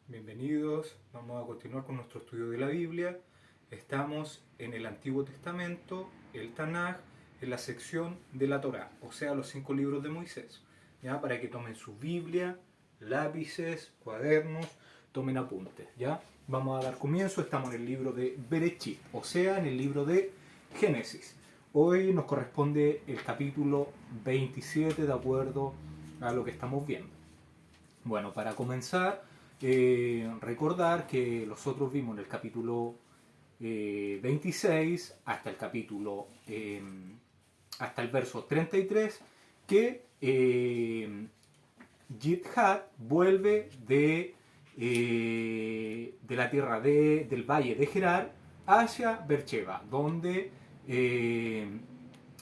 Bienvenidos, vamos a continuar con nuestro estudio de la Biblia. Estamos en el Antiguo Testamento, el Tanaj, en la sección de la Torá, o sea, los 5 libros de Moisés. ¿Ya? Para que tomen su Biblia, lápices, cuadernos, tomen apuntes. ¿Ya? Vamos a dar comienzo, estamos en el libro de Berechit, o sea, en el libro de Génesis. Hoy nos corresponde el capítulo 27 de acuerdo a lo que estamos viendo. Bueno, para comenzar, recordar que nosotros vimos en el capítulo 26 hasta el capítulo hasta el verso 33 que Jidhat vuelve de la tierra del valle de Gerar hacia Beersheba, donde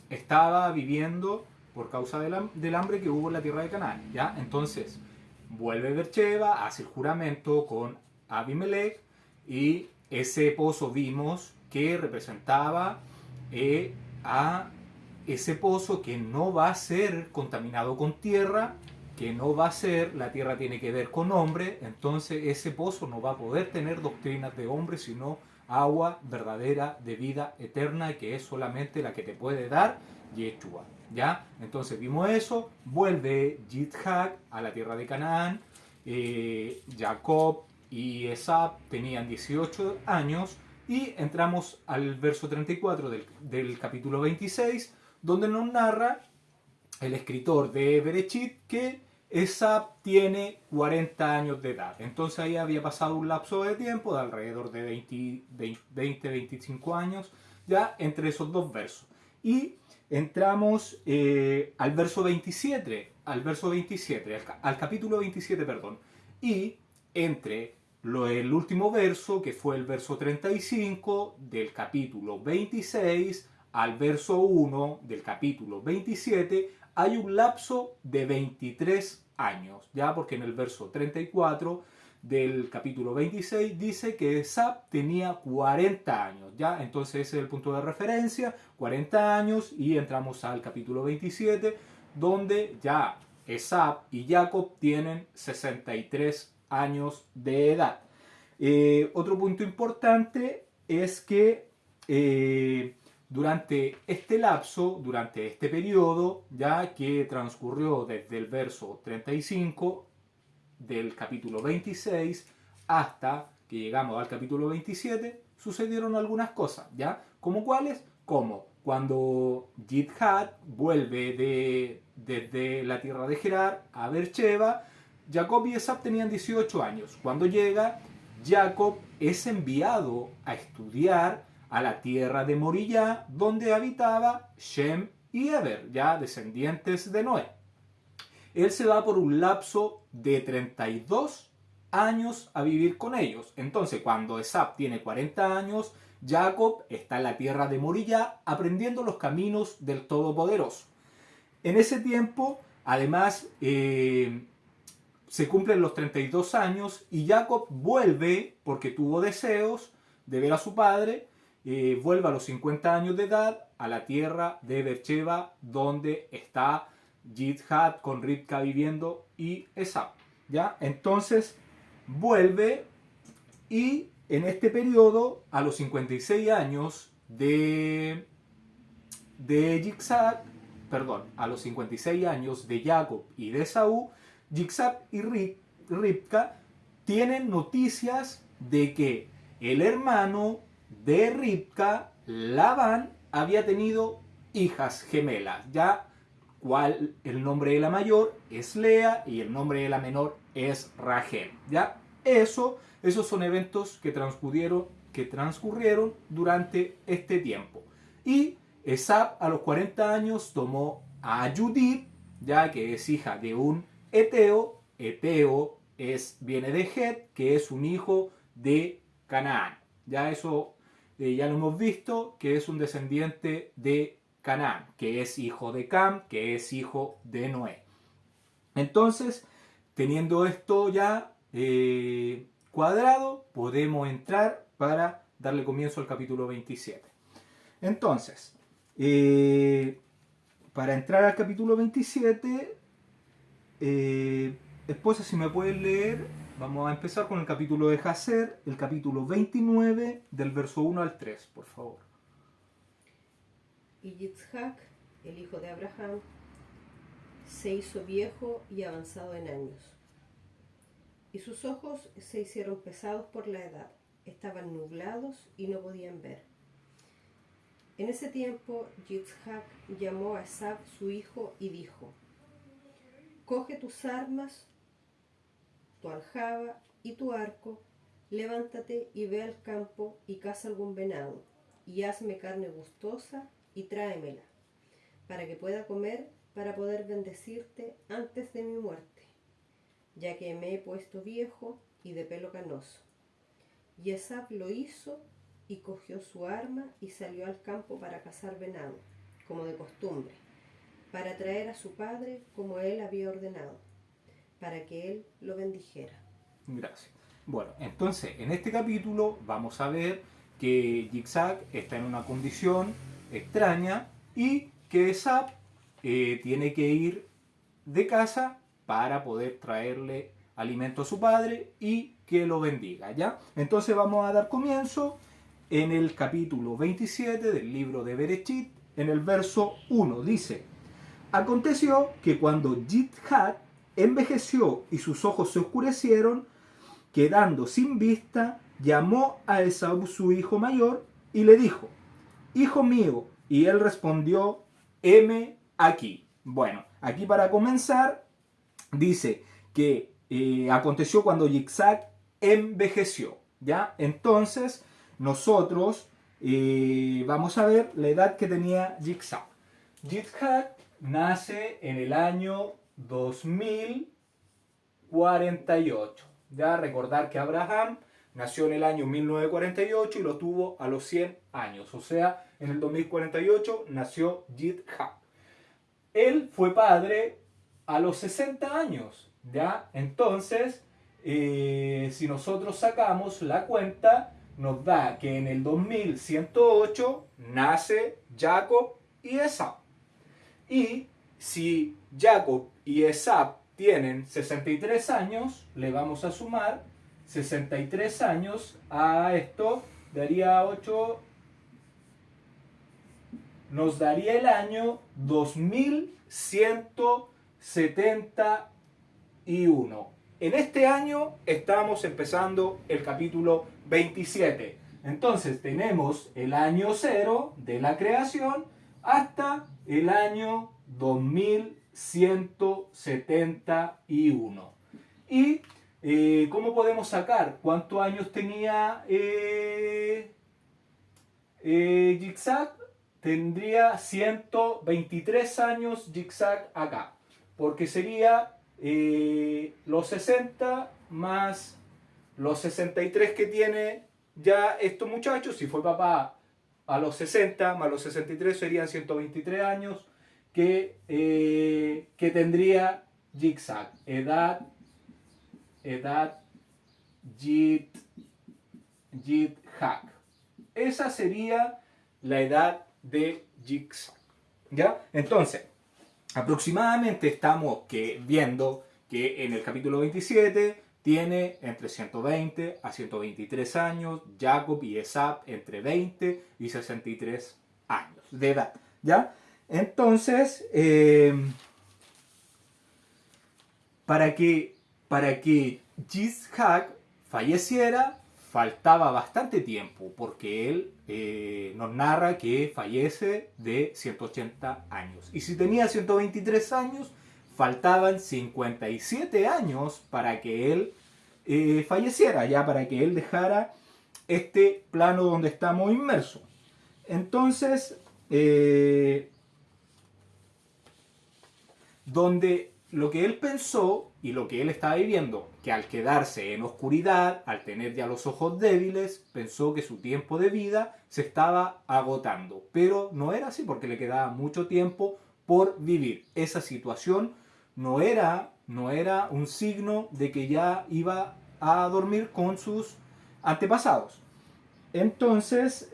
estaba viviendo por causa del hambre que hubo en la tierra de Canaán. ¿Ya? Entonces, vuelve Beersheba, hace el juramento con Abimelech y ese pozo vimos que representaba a ese pozo que no va a ser contaminado con tierra, que no va a ser, la tierra tiene que ver con hombre, entonces ese pozo no va a poder tener doctrinas de hombre, sino agua verdadera de vida eterna, que es solamente la que te puede dar Yeshua. ¿Ya? Entonces vimos eso, vuelve Jidhat a la tierra de Canaán, Jacob y Esab tenían 18 años y entramos al verso 34 del capítulo 26, donde nos narra el escritor de Berechit que Esab tiene 40 años de edad. Entonces ahí había pasado un lapso de tiempo de alrededor de 20-25 años ya entre esos dos versos. Y entramos al verso 27, al capítulo 27, perdón. Y entre el último verso, que fue el verso 35 del capítulo 26, al verso 1 del capítulo 27, hay un lapso de 23 años, ya porque en el verso 34 del capítulo 26 dice que Esab tenía 40 años, ya, entonces ese es el punto de referencia, 40 años, y entramos al capítulo 27, donde ya Esab y Jacob tienen 63 años de edad. Otro punto importante es que durante este lapso, durante este periodo, ya que transcurrió desde el verso 35 del capítulo 26 hasta que llegamos al capítulo 27, sucedieron algunas cosas, ¿ya? ¿Como cuáles? Como cuando Jidhat vuelve desde la tierra de Gerar a Beersheba, Jacob y Esab tenían 18 años. Cuando llega, Jacob es enviado a estudiar a la tierra de Moriah, donde habitaba Shem y Eber, ya descendientes de Noé. Él se va por un lapso de 32 años a vivir con ellos. Entonces, cuando Esab tiene 40 años, Jacob está en la tierra de Moriah aprendiendo los caminos del Todopoderoso. En ese tiempo, además, se cumplen los 32 años y Jacob vuelve, porque tuvo deseos de ver a su padre, vuelve a los 50 años de edad a la tierra de Beersheba, donde está Jidhat con Ribka viviendo y Esab. ¿Ya? Entonces vuelve y en este periodo, a los 56 años de Jidhat, a los 56 años de Jacob y de Esaú, Jidhat y Ribka tienen noticias de que el hermano de Ribka, Labán, había tenido hijas gemelas. Ya el nombre de la mayor es Lea y el nombre de la menor es Rachel. ¿Ya? Esos son eventos que transcurrieron durante este tiempo. Y Esab a los 40 años tomó a Judith, ya que es hija de un Eteo. Eteo viene de Het, que es un hijo de Canaán. Ya eso ya lo hemos visto, que es un descendiente de Canaán, que es hijo de Cam, que es hijo de Noé. Entonces, teniendo esto ya cuadrado, podemos entrar para darle comienzo al capítulo 27. Entonces, para entrar al capítulo 27, esposa, si me puedes leer Vamos a empezar con el capítulo de Jacer, el capítulo 29, del verso 1 al 3, por favor. Y Yitzhak, el hijo de Abraham, se hizo viejo y avanzado en años, y sus ojos se hicieron pesados por la edad, estaban nublados y no podían ver. En ese tiempo Yitzhak llamó a Esab su hijo y dijo: coge tus armas, tu aljaba y tu arco, levántate y ve al campo y caza algún venado, y hazme carne gustosa y tráemela, para que pueda comer, para poder bendecirte antes de mi muerte, ya que me he puesto viejo y de pelo canoso. Y Esab lo hizo y cogió su arma y salió al campo para cazar venado, como de costumbre, para traer a su padre como él había ordenado, para que él lo bendijera. Gracias. Bueno, entonces en este capítulo vamos a ver que Yitzhak está en una condición extraña y que Esab tiene que ir de casa para poder traerle alimento a su padre y que lo bendiga, ¿ya? Entonces vamos a dar comienzo en el capítulo 27 del libro de Bereshit, en el verso 1, dice: aconteció que cuando Yitzhak envejeció y sus ojos se oscurecieron, quedando sin vista, llamó a Esaú su hijo mayor y le dijo: hijo mío. Y él respondió: heme aquí. Bueno, aquí para comenzar dice que aconteció cuando Yitzhak envejeció, ¿ya? Entonces nosotros vamos a ver la edad que tenía Yitzhak. Yitzhak nace en el año 2048. Ya recordar que Abraham nació en el año 1948 y lo tuvo a los 100 años. O sea, en el 2048 nació Yitzhak. Él fue padre a los 60 años. ¿Ya? Entonces, si nosotros sacamos la cuenta, nos da que en el 2108 nace Jacob y Esab. Y si Jacob y Esab tienen 63 años, le vamos a sumar 63 años a esto, daría 8, nos daría el año 2171. En este año estamos empezando el capítulo 27. Entonces tenemos el año 0 de la creación hasta el año 2171. ¿Y cómo podemos sacar cuántos años tenía Yitzhak? Tendría 123 años Yitzhak acá, porque sería los 60 más los 63 que tiene ya estos muchachos. Si fue papá a los 60 más los 63 serían 123 años que tendría Yitzhak. Edad Yitzhak. Esa sería la edad de Yitzhak. ¿Ya? Entonces, aproximadamente estamos viendo que en el capítulo 27 tiene entre 120 a 123 años, Jacob y Esab entre 20 y 63 años de edad. ¿Ya? Entonces, para que Yitzhak falleciera, faltaba bastante tiempo, porque él nos narra que fallece de 180 años. Y si tenía 123 años, faltaban 57 años para que él falleciera, ya para que él dejara este plano donde estamos inmersos. Entonces, donde lo que él pensó y lo que él estaba viviendo, que al quedarse en oscuridad, al tener ya los ojos débiles, pensó que su tiempo de vida se estaba agotando. Pero no era así, porque le quedaba mucho tiempo por vivir. Esa situación no era un signo de que ya iba a dormir con sus antepasados. Entonces,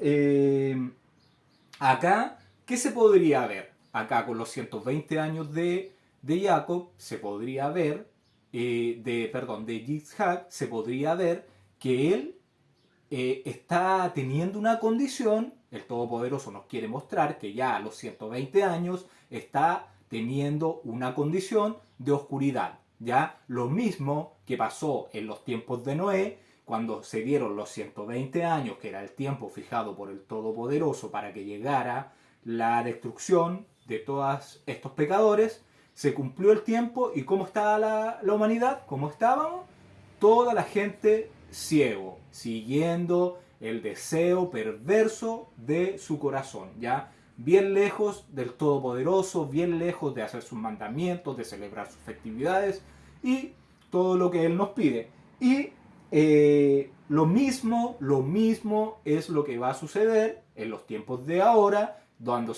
acá, ¿qué se podría ver? Acá con los 120 años de Jacob se podría ver de Yitzhak, se podría ver que él está teniendo una condición, el Todopoderoso nos quiere mostrar que ya a los 120 años está teniendo una condición de oscuridad. Ya lo mismo que pasó en los tiempos de Noé, cuando se dieron los 120 años, que era el tiempo fijado por el Todopoderoso para que llegara la destrucción de todos estos pecadores, se cumplió el tiempo y ¿cómo estaba la humanidad? ¿Cómo estábamos? Toda la gente ciego, siguiendo el deseo perverso de su corazón, ¿ya? Bien lejos del Todopoderoso, bien lejos de hacer sus mandamientos, de celebrar sus festividades y todo lo que Él nos pide. Y lo mismo es lo que va a suceder en los tiempos de ahora, cuando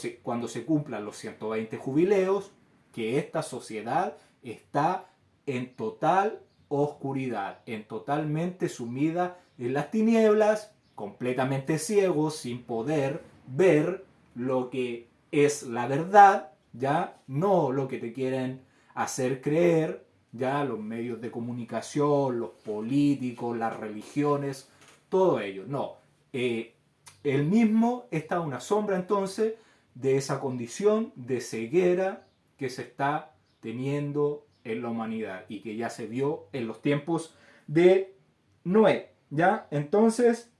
se cumplan los 120 jubileos, que esta sociedad está en total oscuridad, en totalmente sumida en las tinieblas, completamente ciegos, sin poder ver lo que es la verdad, ya no lo que te quieren hacer creer, ya los medios de comunicación, los políticos, las religiones, todo ello. No, él mismo está una sombra entonces de esa condición de ceguera que se está teniendo en la humanidad y que ya se vio en los tiempos de Noé. ¿Ya? Entonces,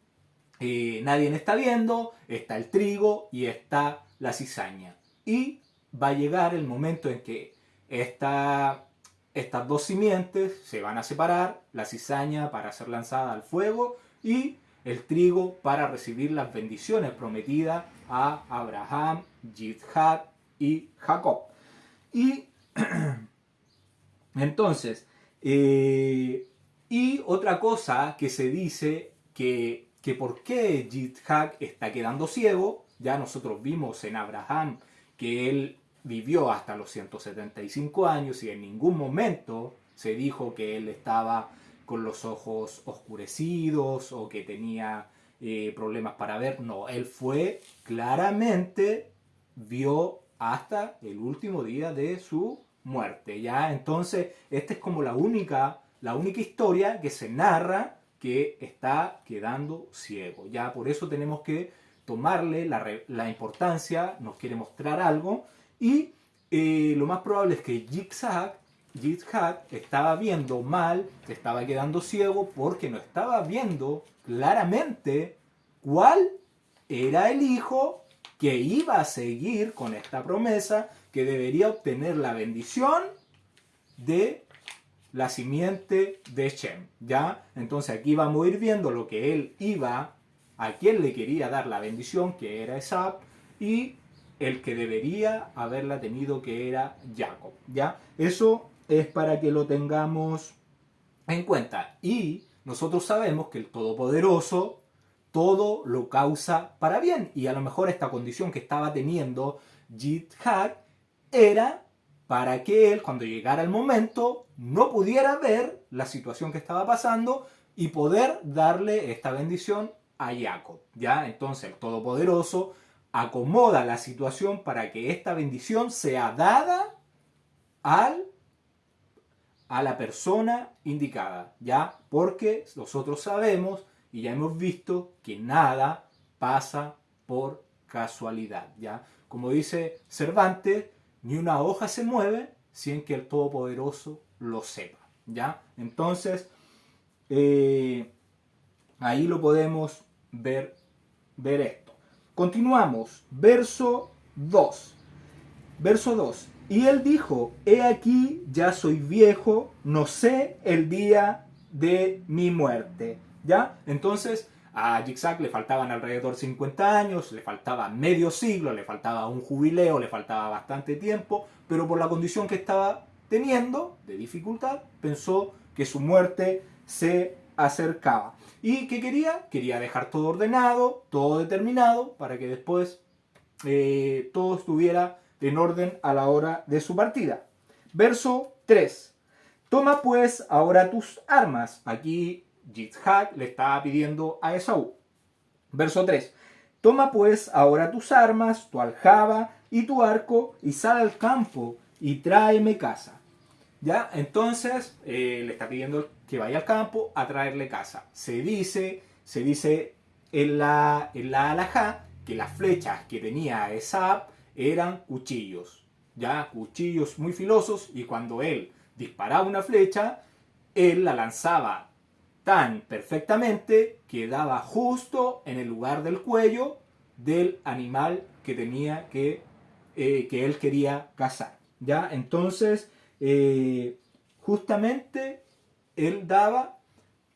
nadie está viendo, está el trigo y está la cizaña. Y va a llegar el momento en que estas dos simientes se van a separar, la cizaña para ser lanzada al fuego y el trigo para recibir las bendiciones prometidas a Abraham, Yitzhak y Jacob. Y entonces, y otra cosa que se dice que por qué Yitzhak está quedando ciego, ya nosotros vimos en Abraham que él vivió hasta los 175 años y en ningún momento se dijo que él estaba con los ojos oscurecidos o que tenía problemas para ver. No, él fue claramente, vio hasta el último día de su muerte. ¿Ya? Entonces, esta es como la única historia que se narra que está quedando ciego. ¿Ya? Por eso tenemos que tomarle la importancia, nos quiere mostrar algo, y lo más probable es que Yitzhak estaba viendo mal, se estaba quedando ciego porque no estaba viendo claramente cuál era el hijo que iba a seguir con esta promesa, que debería obtener la bendición de la simiente de Shem. ¿Ya? Entonces aquí vamos a ir viendo lo que él iba, a quien le quería dar la bendición, que era Esab, y el que debería haberla tenido, que era Jacob. ¿Ya? Eso es para que lo tengamos en cuenta. Y nosotros sabemos que el Todopoderoso todo lo causa para bien. Y a lo mejor esta condición que estaba teniendo Yitzhak era para que él, cuando llegara el momento, no pudiera ver la situación que estaba pasando y poder darle esta bendición a Jacob. ¿Ya? Entonces el Todopoderoso acomoda la situación para que esta bendición sea dada a la persona indicada. ¿Ya? Porque nosotros sabemos y ya hemos visto que nada pasa por casualidad. ¿Ya? Como dice Cervantes, ni una hoja se mueve sin que el Todopoderoso lo sepa. ¿Ya? Entonces, ahí lo podemos ver esto. Continuamos. Verso 2. Verso 2. Y él dijo, he aquí, ya soy viejo, no sé el día de mi muerte. ¿Ya? Entonces, a Yitzhak le faltaban alrededor 50 años, le faltaba medio siglo, le faltaba un jubileo, le faltaba bastante tiempo, pero por la condición que estaba teniendo de dificultad, pensó que su muerte se acercaba. ¿Y qué quería? Quería dejar todo ordenado, todo determinado, para que después todo estuviera en orden a la hora de su partida. Verso 3. Toma pues ahora tus armas. Aquí Yitzhak le estaba pidiendo a Esaú. Verso 3. Toma pues ahora tus armas, tu aljaba y tu arco, y sal al campo y tráeme caza. ¿Ya? Entonces le está pidiendo que vaya al campo a traerle caza. Se dice en la halajá que las flechas que tenía Esab eran cuchillos, ya cuchillos muy filosos, y cuando él disparaba una flecha, él la lanzaba tan perfectamente que daba justo en el lugar del cuello del animal que tenía que él quería cazar. ¿Ya? Entonces, justamente él daba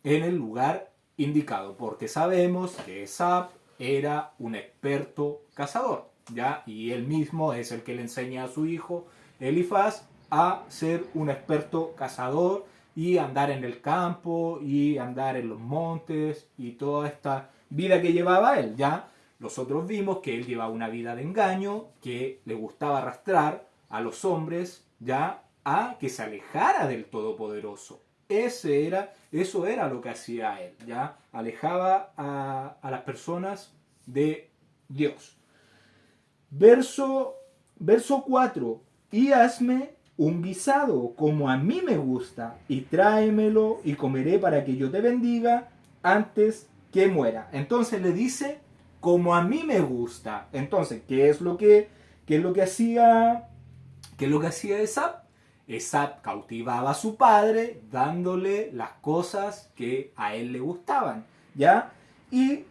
en el lugar indicado, porque sabemos que Esab era un experto cazador, ¿ya? Y él mismo es el que le enseña a su hijo Elifaz a ser un experto cazador y andar en el campo y andar en los montes y toda esta vida que llevaba él, ¿ya? Nosotros vimos que él llevaba una vida de engaño, que le gustaba arrastrar a los hombres, ¿ya? A que se alejara del Todopoderoso. Eso era lo que hacía él, ¿ya? Alejaba a las personas de Dios. Verso 4. Y hazme un guisado como a mí me gusta, y tráemelo y comeré para que yo te bendiga antes que muera. Entonces le dice, como a mí me gusta. Entonces, ¿qué es lo que hacía? ¿Qué es lo que hacía Esab? Esab cautivaba a su padre dándole las cosas que a él le gustaban, ¿ya? Y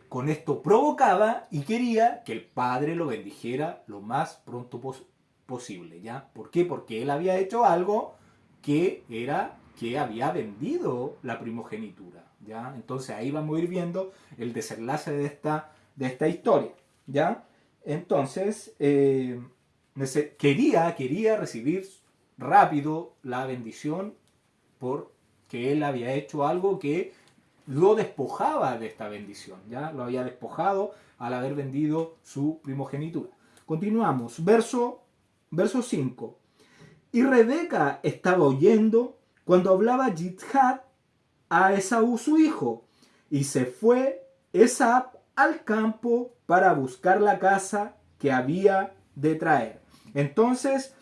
con esto provocaba y quería que el padre lo bendijera lo más pronto posible, ¿ya? ¿Por qué? Porque él había hecho algo que era que había vendido la primogenitura, ¿ya? Entonces ahí vamos a ir viendo el desenlace de esta historia, ¿ya? Entonces, quería recibir rápido la bendición porque él había hecho algo que lo despojaba de esta bendición, ya lo había despojado al haber vendido su primogenitura. Continuamos, verso 5. Y Rebeca estaba oyendo cuando hablaba Yitzhak a Esaú su hijo, y se fue Esab al campo para buscar la caza que había de traer. Entonces,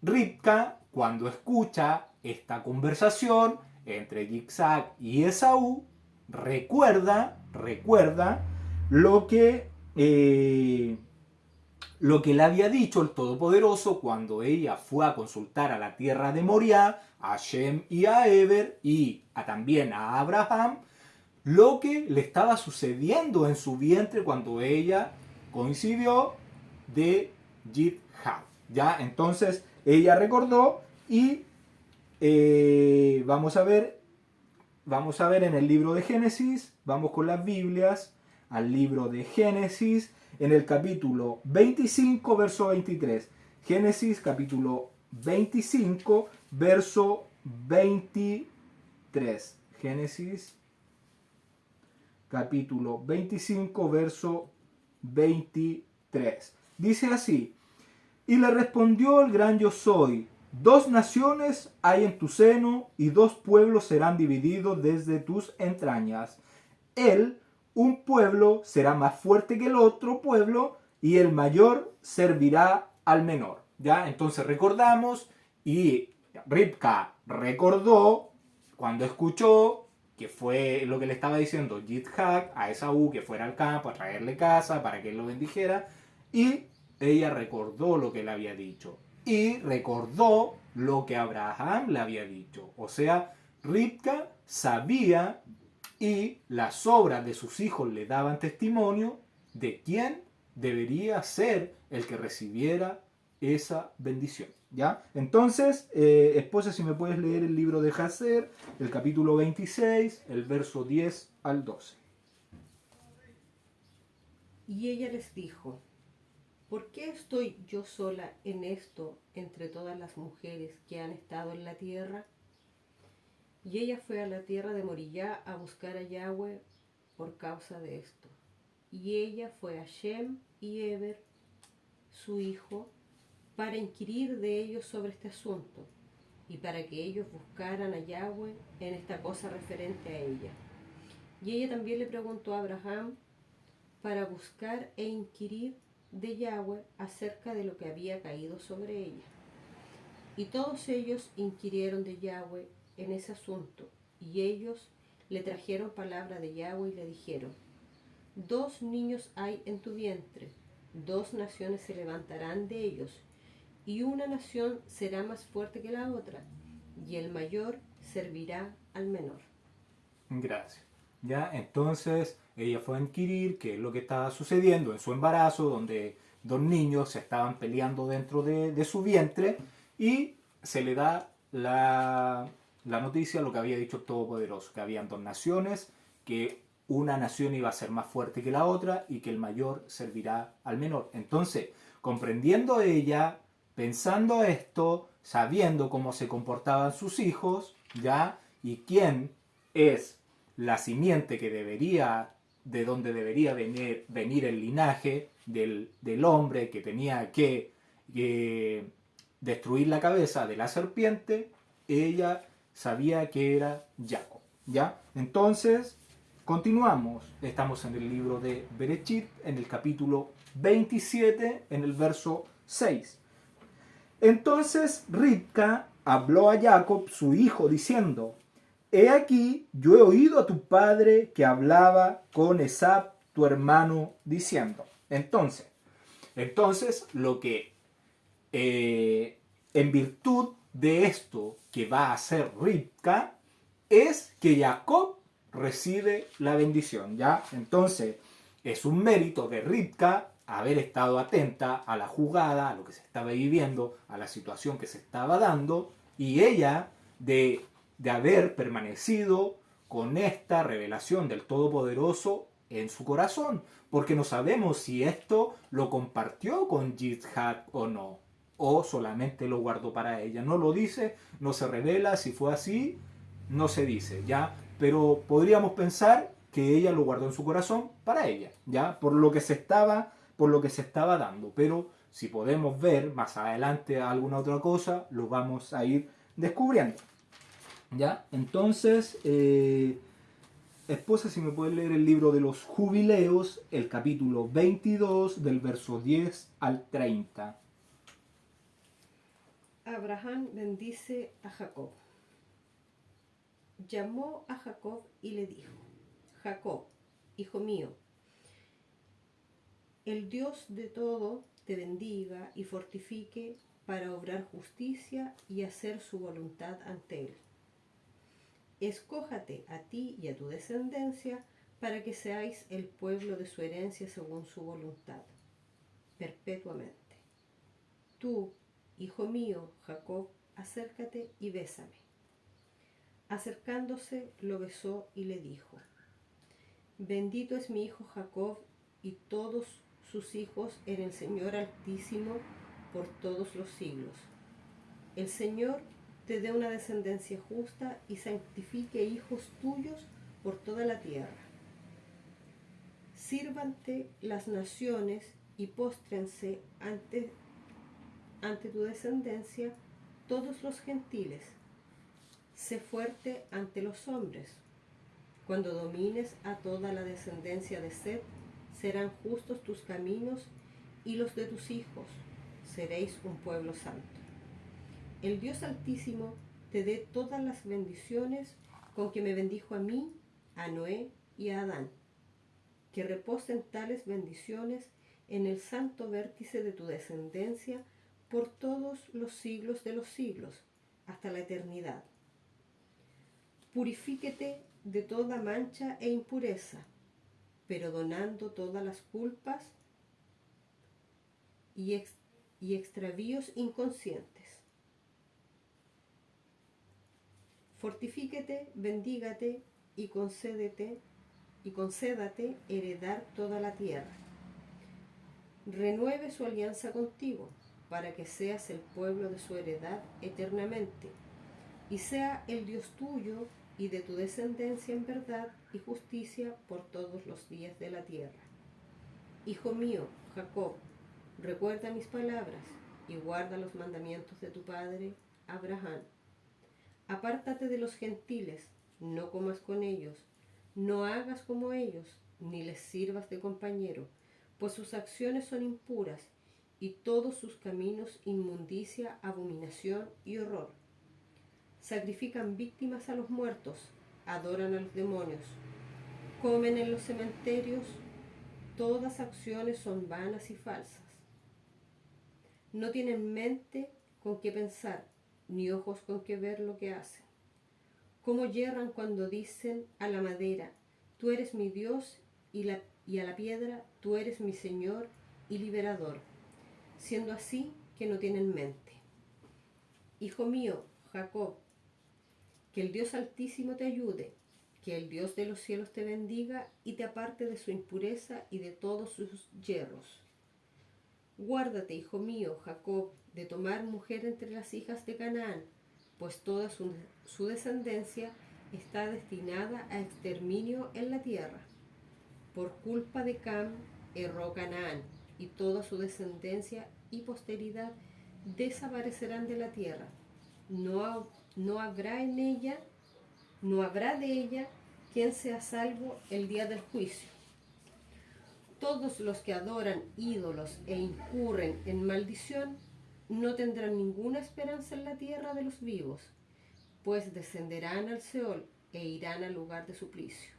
Ribka, cuando escucha esta conversación entre Yitzhak y Esaú, recuerda lo que, lo que le había dicho el Todopoderoso cuando ella fue a consultar a la tierra de Moriah, a Shem y a Eber y también a Abraham, lo que le estaba sucediendo en su vientre cuando ella coincidió de Yitzhak. ¿Ya? Entonces ella recordó y vamos a ver en el libro de Génesis, vamos con las Biblias al libro de Génesis en el capítulo 25, verso 23. Génesis capítulo 25, verso 23. Génesis capítulo 25, verso 23. Dice así: y le respondió el gran yo soy: 2 naciones hay en tu seno, y 2 pueblos serán divididos desde tus entrañas. Un pueblo será más fuerte que el otro pueblo, y el mayor servirá al menor. ¿Ya? Entonces recordamos, y Ribka recordó cuando escuchó que fue lo que le estaba diciendo Yitzhak a Esaú, que fuera al campo a traerle casa para que él lo bendijera, y ella recordó lo que le había dicho y recordó lo que Abraham le había dicho. O sea, Ribka sabía y las obras de sus hijos le daban testimonio de quién debería ser el que recibiera esa bendición. ¿Ya? Entonces, esposa, si me puedes leer el libro de Jacer, el capítulo 26, el verso 10 al 12. Y ella les dijo: ¿por qué estoy yo sola en esto entre todas las mujeres que han estado en la tierra? Y ella fue a la tierra de Moriah a buscar a Yahweh por causa de esto. Y ella fue a Shem y Eber, su hijo, para inquirir de ellos sobre este asunto, y para que ellos buscaran a Yahweh en esta cosa referente a ella. Y ella también le preguntó a Abraham para buscar e inquirir de Yahweh acerca de lo que había caído sobre ella. Y todos ellos inquirieron de Yahweh en ese asunto, y ellos le trajeron palabra de Yahweh y le dijeron: 2 niños hay en tu vientre, 2 naciones se levantarán de ellos, y una nación será más fuerte que la otra, y el mayor servirá al menor. Gracias. ¿Ya? Entonces ella fue a inquirir qué es lo que estaba sucediendo en su embarazo, donde 2 niños se estaban peleando dentro de su vientre, y se le da la noticia, lo que había dicho el Todopoderoso, que habían 2 naciones, que una nación iba a ser más fuerte que la otra y que el mayor servirá al menor. Entonces, comprendiendo ella, pensando esto, sabiendo cómo se comportaban sus hijos, ¿ya? Y quién es la simiente que debería, de donde debería venir el linaje del hombre que tenía que destruir la cabeza de la serpiente, ella sabía que era Jacob, ¿ya? Entonces, continuamos. Estamos en el libro de Berechit, en el capítulo 27, en el verso 6. Entonces Ribca habló a Jacob, su hijo, diciendo: He aquí, yo he oído a tu padre que hablaba con Esab, tu hermano, diciendo. Entonces lo que en virtud de esto que va a hacer Ribca es que Jacob recibe la bendición, ¿ya? Entonces es un mérito de Ribca haber estado atenta a la jugada, a lo que se estaba viviendo, a la situación que se estaba dando, y ella de haber permanecido con esta revelación del Todopoderoso en su corazón, porque no sabemos si esto lo compartió con Yitzhak o no, o solamente lo guardó para ella. No lo dice, no se revela, si fue así, no se dice, ¿ya? Pero podríamos pensar que ella lo guardó en su corazón para ella, ¿ya? Por lo que se estaba dando. Pero si podemos ver más adelante alguna otra cosa, lo vamos a ir descubriendo, ¿ya? Entonces, esposa, si me puede leer el libro de los Jubileos, el capítulo 22, del verso 10 al 30. Abraham bendice a Jacob. Llamó a Jacob y le dijo: Jacob, hijo mío, el Dios de todo te bendiga y fortifique para obrar justicia y hacer su voluntad ante él. Escójate a ti y a tu descendencia para que seáis el pueblo de su herencia según su voluntad, perpetuamente. Tú, hijo mío, Jacob, acércate y bésame. Acercándose, lo besó y le dijo: Bendito es mi hijo Jacob y todos sus hijos en el Señor Altísimo por todos los siglos. El Señor te dé una descendencia justa y santifique hijos tuyos por toda la tierra. Sírvante las naciones y póstrense ante tu descendencia todos los gentiles. Sé fuerte ante los hombres. Cuando domines a toda la descendencia de Set, serán justos tus caminos y los de tus hijos. Seréis un pueblo santo. El Dios Altísimo te dé todas las bendiciones con que me bendijo a mí, a Noé y a Adán. Que reposen tales bendiciones en el santo vértice de tu descendencia por todos los siglos de los siglos, hasta la eternidad. Purifíquete de toda mancha e impureza, perdonando todas las culpas y extravíos inconscientes. Fortifíquete, bendígate y concédate heredar toda la tierra. Renueve su alianza contigo, para que seas el pueblo de su heredad eternamente, y sea el Dios tuyo y de tu descendencia en verdad y justicia por todos los días de la tierra. Hijo mío, Jacob, recuerda mis palabras y guarda los mandamientos de tu padre Abraham. Apártate de los gentiles, no comas con ellos, no hagas como ellos, ni les sirvas de compañero, pues sus acciones son impuras y todos sus caminos inmundicia, abominación y horror. Sacrifican víctimas a los muertos, adoran a los demonios, comen en los cementerios, todas acciones son vanas y falsas. No tienen mente con que pensar, ni ojos con que ver lo que hacen. Cómo yerran cuando dicen a la madera, tú eres mi Dios, y a la piedra, tú eres mi Señor y liberador, siendo así que no tienen mente. Hijo mío, Jacob, que el Dios Altísimo te ayude, que el Dios de los cielos te bendiga y te aparte de su impureza y de todos sus yerros. Guárdate, hijo mío, Jacob, de tomar mujer entre las hijas de Canaán, pues toda su descendencia está destinada a exterminio en la tierra. Por culpa de Cam erró Canaán, y toda su descendencia y posteridad desaparecerán de la tierra. No habrá de ella quien sea salvo el día del juicio. Todos los que adoran ídolos e incurren en maldición no tendrán ninguna esperanza en la tierra de los vivos, pues descenderán al Seol e irán al lugar de suplicio.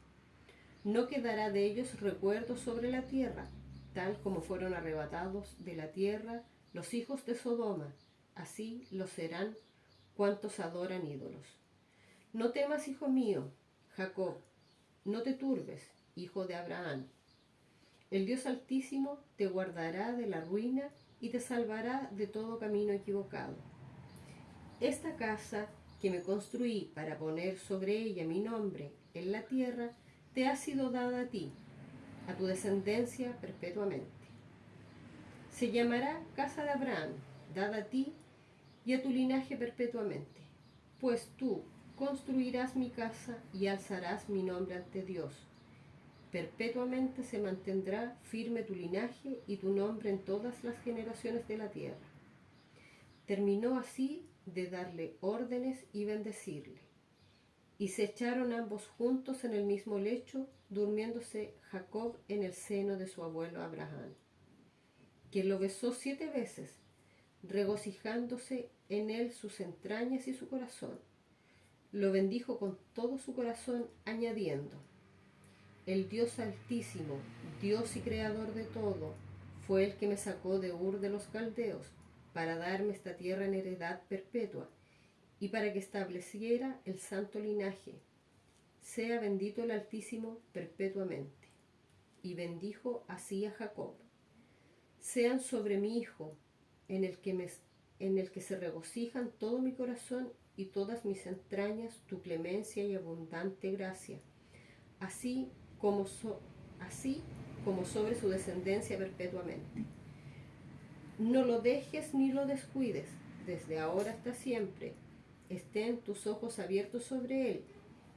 No quedará de ellos recuerdo sobre la tierra, tal como fueron arrebatados de la tierra los hijos de Sodoma, así lo serán cuantos adoran ídolos. No temas, hijo mío, Jacob, no te turbes, hijo de Abraham. El Dios Altísimo te guardará de la ruina y te salvará de todo camino equivocado. Esta casa que me construí para poner sobre ella mi nombre en la tierra, te ha sido dada a ti, a tu descendencia perpetuamente. Se llamará casa de Abraham, dada a ti y a tu linaje perpetuamente, pues tú construirás mi casa y alzarás mi nombre ante Dios. Perpetuamente se mantendrá firme tu linaje y tu nombre en todas las generaciones de la tierra. Terminó así de darle órdenes y bendecirle. Y se echaron ambos juntos en el mismo lecho, durmiéndose Jacob en el seno de su abuelo Abraham, quien lo besó 7 veces, regocijándose en él sus entrañas y su corazón. Lo bendijo con todo su corazón, añadiendo: el Dios Altísimo, Dios y Creador de todo, fue el que me sacó de Ur de los Caldeos, para darme esta tierra en heredad perpetua, y para que estableciera el santo linaje. Sea bendito el Altísimo perpetuamente. Y bendijo así a Jacob. Sean sobre mi hijo, en el que se regocijan todo mi corazón y todas mis entrañas, tu clemencia y abundante gracia, así como sobre su descendencia perpetuamente. No lo dejes ni lo descuides, desde ahora hasta siempre. Estén tus ojos abiertos sobre él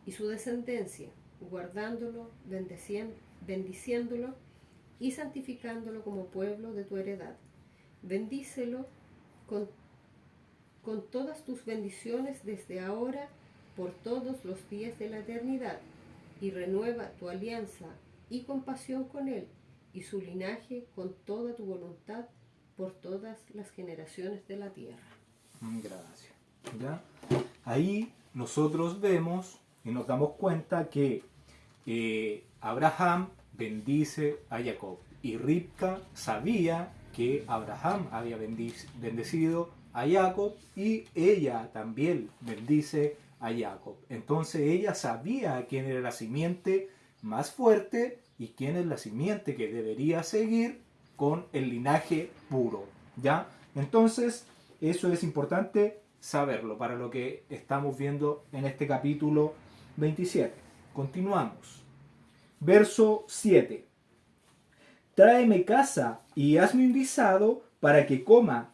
y su descendencia, guardándolo, bendiciéndolo y santificándolo como pueblo de tu heredad. Bendícelo con todas tus bendiciones desde ahora por todos los días de la eternidad, y renueva tu alianza y compasión con él y su linaje con toda tu voluntad por todas las generaciones de la tierra. Gracias. ¿Ya? Ahí nosotros vemos y nos damos cuenta que Abraham bendice a Jacob, y Ribka sabía que Abraham había bendecido a Jacob, y ella también bendice a Jacob. Entonces ella sabía quién era la simiente más fuerte y quién es la simiente que debería seguir con el linaje puro, ¿ya? Entonces eso es importante saberlo para lo que estamos viendo en este capítulo 27. Continuamos. Verso 7. Tráeme casa y hazme un guisado para que coma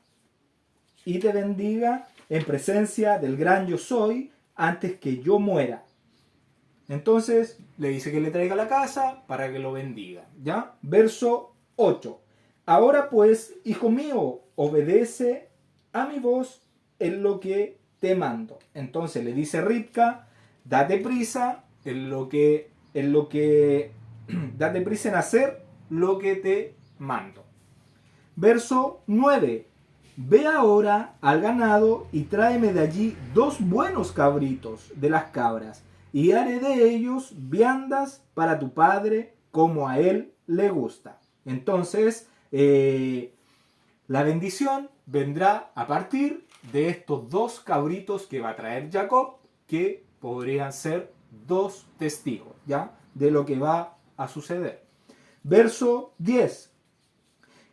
y te bendiga en presencia del gran yo soy antes que yo muera. Entonces le dice que le traiga la casa para que lo bendiga, ¿ya? Verso 8. Ahora pues, hijo mío, obedece a mi voz en lo que te mando. Entonces le dice Ribka, date prisa date prisa en hacer lo que te mando. Verso 9. Ve ahora al ganado y tráeme de allí 2 buenos cabritos de las cabras, y haré de ellos viandas para tu padre como a él le gusta. Entonces, la bendición vendrá a partir de estos 2 cabritos que va a traer Jacob, que podrían ser 2 testigos, ¿ya? De lo que va a suceder. Verso 10.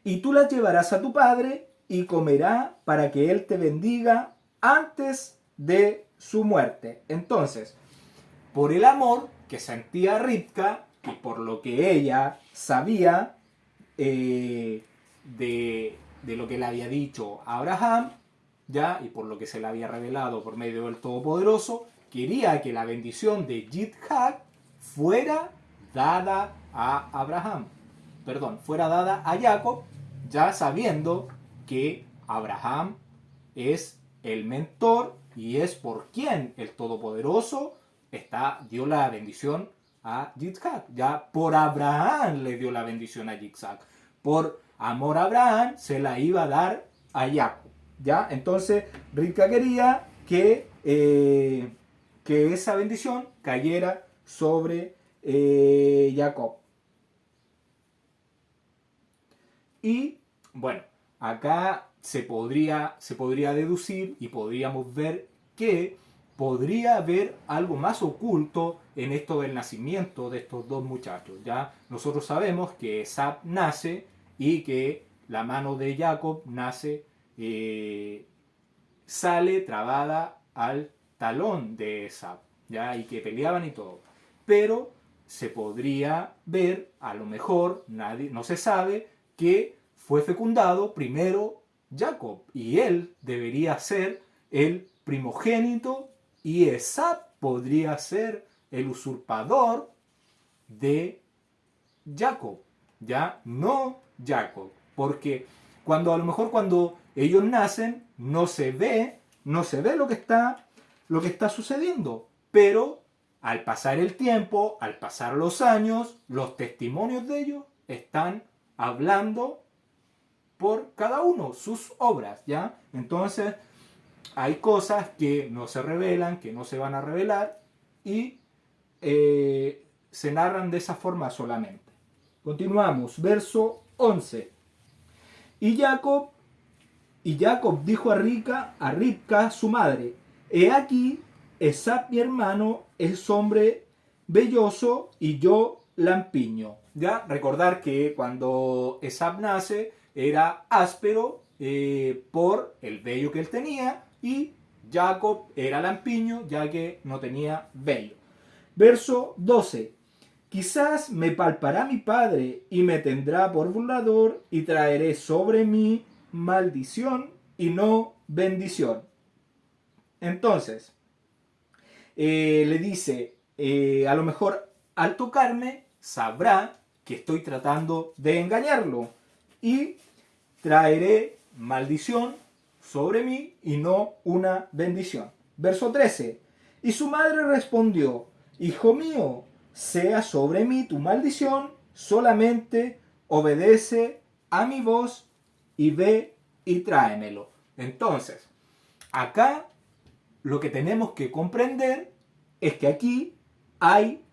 Y tú las llevarás a tu padre y comerá para que él te bendiga antes de su muerte. Entonces, por el amor que sentía Rivka y por lo que ella sabía de lo que le había dicho a Abraham, ya, y por lo que se le había revelado por medio del Todopoderoso, quería que la bendición de Yitzhak fuera dada a Abraham. Perdón, fuera dada a Jacob, ya sabiendo que Abraham es el mentor y es por quien el Todopoderoso dio la bendición a Yitzhak. Ya por Abraham le dio la bendición a Yitzhak. Por amor a Abraham se la iba a dar a Jacob. ¿Ya? Entonces Rivka quería que esa bendición cayera sobre Jacob. Y bueno, acá se podría deducir y podríamos ver que podría haber algo más oculto en esto del nacimiento de estos 2 muchachos. Ya nosotros sabemos que Esab nace y que la mano de Jacob nace, sale trabada al talón de Esab, ¿ya? Y que peleaban y todo. Pero se podría ver, a lo mejor, no se sabe, que fue fecundado primero Jacob y él debería ser el primogénito y Esab podría ser el usurpador de Jacob, ya no Jacob, porque a lo mejor cuando ellos nacen no se ve lo que está sucediendo, pero al pasar el tiempo, al pasar los años, los testimonios de ellos están hablando por cada uno, sus obras, ¿ya? Entonces, hay cosas que no se revelan, que no se van a revelar, y se narran de esa forma solamente. Continuamos, verso 11. Y Jacob dijo a Rivka, su madre, he aquí, Esab mi hermano es hombre velloso y yo lampiño. Ya, recordar que cuando Esab nace era áspero por el vello que él tenía y Jacob era lampiño ya que no tenía vello. Verso 12. Quizás me palpará mi padre y me tendrá por burlador y traeré sobre mí maldición y no bendición. Entonces, le dice, a lo mejor al tocarme sabrá que estoy tratando de engañarlo y traeré maldición sobre mí y no una bendición. Verso 13. Y su madre respondió, hijo mío, sea sobre mí tu maldición, solamente obedece a mi voz y ve y tráemelo. Entonces, acá lo que tenemos que comprender es que aquí hay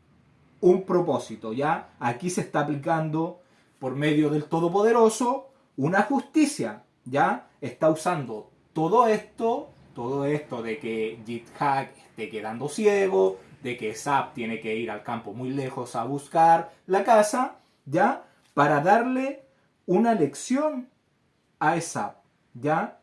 un propósito, ¿ya? Aquí se está aplicando por medio del Todopoderoso una justicia, ¿ya? Está usando todo esto de que Yitzhak esté quedando ciego, de que Esab tiene que ir al campo muy lejos a buscar la casa, ¿ya? Para darle una lección a Esab, ¿ya?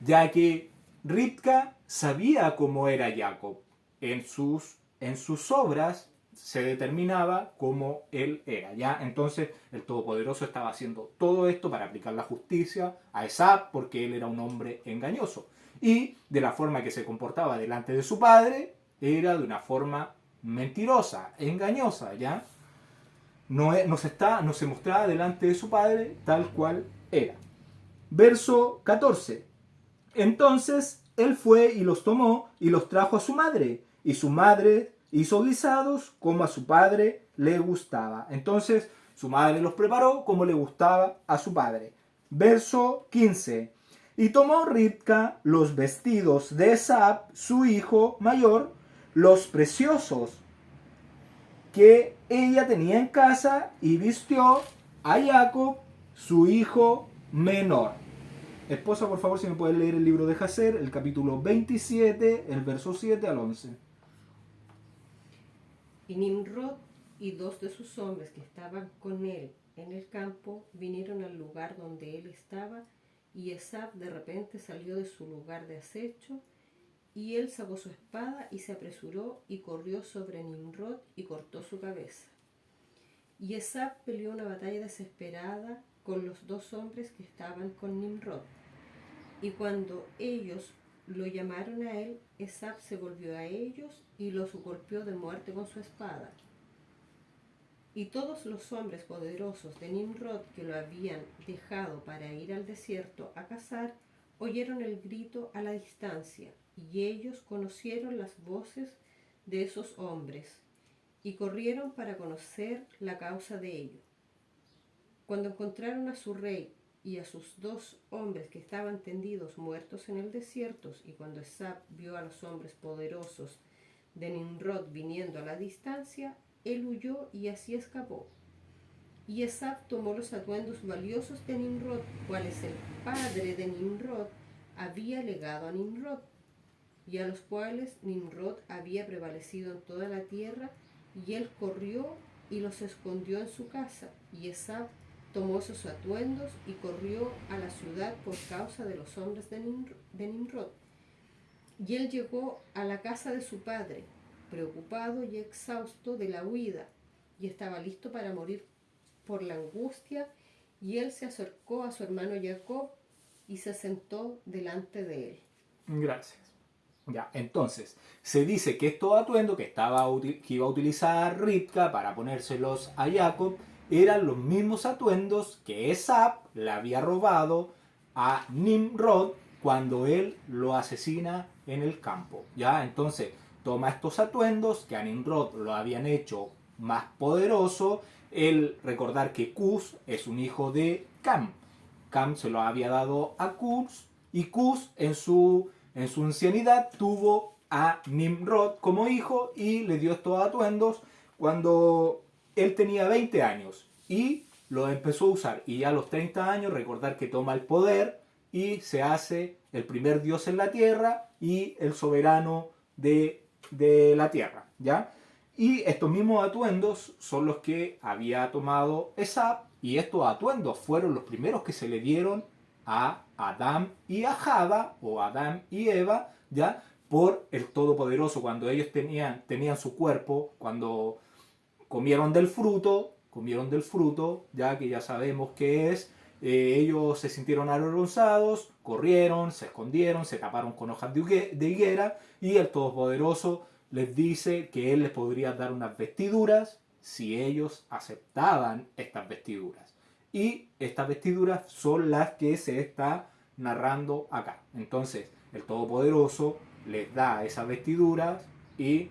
Ya que Rivka sabía cómo era Jacob. En sus obras se determinaba cómo él era, ¿ya? Entonces el Todopoderoso estaba haciendo todo esto para aplicar la justicia a Esab porque él era un hombre engañoso. Y de la forma que se comportaba delante de su padre era de una forma mentirosa, engañosa, ¿ya? No se mostraba delante de su padre tal cual era. Verso 14. Entonces él fue y los tomó y los trajo a su madre, y su madre hizo guisados como a su padre le gustaba. Entonces Su madre los preparó como le gustaba a su padre. Verso 15. Y tomó Ribca los vestidos de Esab, su hijo mayor, los preciosos que ella tenía en casa, y vistió a Jacob, su hijo menor. Esposa, por favor, si me puedes leer el libro de Jacer, el capítulo 27, el verso 7 al 11. Y Nimrod y dos de sus hombres que estaban con él en el campo vinieron al lugar donde él estaba, y Esab de repente salió de su lugar de acecho, y él sacó su espada y se apresuró y corrió sobre Nimrod y cortó su cabeza. Y Esab peleó una batalla desesperada con los dos hombres que estaban con Nimrod. Y cuando ellos lo llamaron a él, Esab se volvió a ellos y los golpeó de muerte con su espada. Y todos los hombres poderosos de Nimrod que lo habían dejado para ir al desierto a cazar, oyeron el grito a la distancia, y ellos conocieron las voces de esos hombres, y corrieron para conocer la causa de ello. Cuando encontraron a su rey y a sus dos hombres que estaban tendidos muertos en el desierto, y cuando Esab vio a los hombres poderosos de Nimrod viniendo a la distancia, él huyó y así escapó. Y Esab tomó los atuendos valiosos de Nimrod, cuales el padre de Nimrod había legado a Nimrod, y a los cuales Nimrod había prevalecido en toda la tierra, y él corrió y los escondió en su casa. Y Esab tomó esos atuendos y corrió a la ciudad por causa de los hombres de Nimrod. Y él llegó a la casa de su padre, preocupado y exhausto de la huida, y estaba listo para morir por la angustia, y él se acercó a su hermano Jacob y se sentó delante de él. Gracias. Ya, entonces, se dice que estos atuendos que iba a utilizar Ribca para ponérselos a Jacob eran los mismos atuendos que Esab le había robado a Nimrod cuando él lo asesina en el campo. Ya, entonces toma estos atuendos que a Nimrod lo habían hecho más poderoso. El recordar que Cus es un hijo de Cam. Cam se lo había dado a Cus, y Cus en su ancianidad tuvo a Nimrod como hijo y le dio estos atuendos cuando él tenía 20 años y lo empezó a usar. Y ya a los 30 años, recordar que toma el poder y se hace el primer dios en la tierra y el soberano de la tierra, ¿ya? Y estos mismos atuendos son los que había tomado Esab, y estos atuendos fueron los primeros que se le dieron a Adán y a Java, o Adán y Eva, ¿ya? Por el Todopoderoso, cuando ellos tenían su cuerpo, cuando comieron del fruto, ya que ya sabemos qué es, ellos se sintieron avergonzados, corrieron, se escondieron, se taparon con hojas de higuera, y el Todopoderoso les dice que Él les podría dar unas vestiduras si ellos aceptaban estas vestiduras. Y estas vestiduras son las que se está narrando acá. Entonces, el Todopoderoso les da esas vestiduras y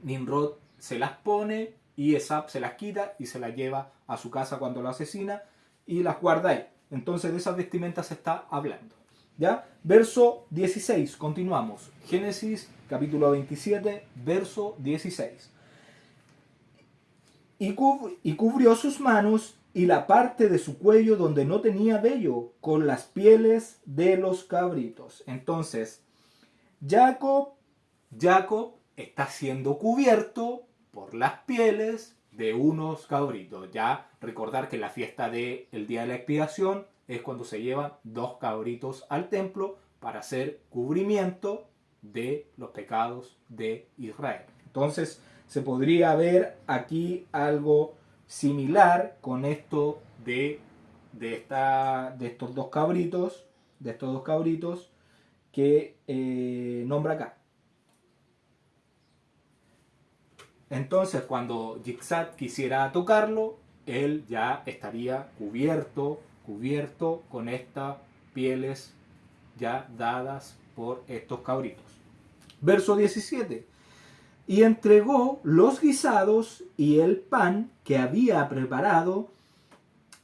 Nimrod se las pone y Esab se las quita y se las lleva a su casa cuando lo asesina y las guarda ahí. Entonces de esas vestimentas se está hablando. ¿Ya? Verso 16, continuamos. Génesis capítulo 27, verso 16. Y cubrió sus manos y la parte de su cuello donde no tenía vello con las pieles de los cabritos. Entonces, Jacob está siendo cubierto por las pieles de unos cabritos. Ya recordar que la fiesta del día de la expiación es cuando se llevan 2 cabritos al templo para hacer cubrimiento de los pecados de Israel. Entonces se podría ver aquí algo similar con esto de estos dos cabritos que nombra acá. Entonces cuando Yitzhak quisiera tocarlo, él ya estaría cubierto con estas pieles ya dadas por estos cabritos. Verso 17. y entregó los guisados y el pan que había preparado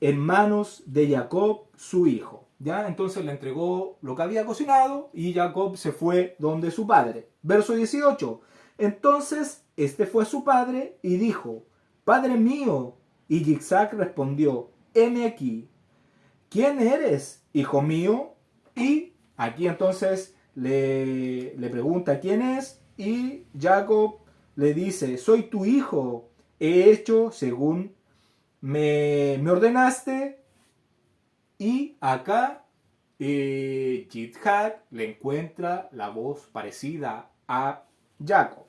en manos de Jacob, su hijo. ¿Ya? Entonces le entregó lo que había cocinado y Jacob se fue donde su padre. Verso 18. Entonces este fue su padre y dijo: Padre mío. Y Isaac respondió: heme aquí. ¿Quién eres, hijo mío? Y aquí entonces le pregunta quién es y Jacob le dice: soy tu hijo, he hecho según me ordenaste. Y acá Yitzhak le encuentra la voz parecida a Jacob.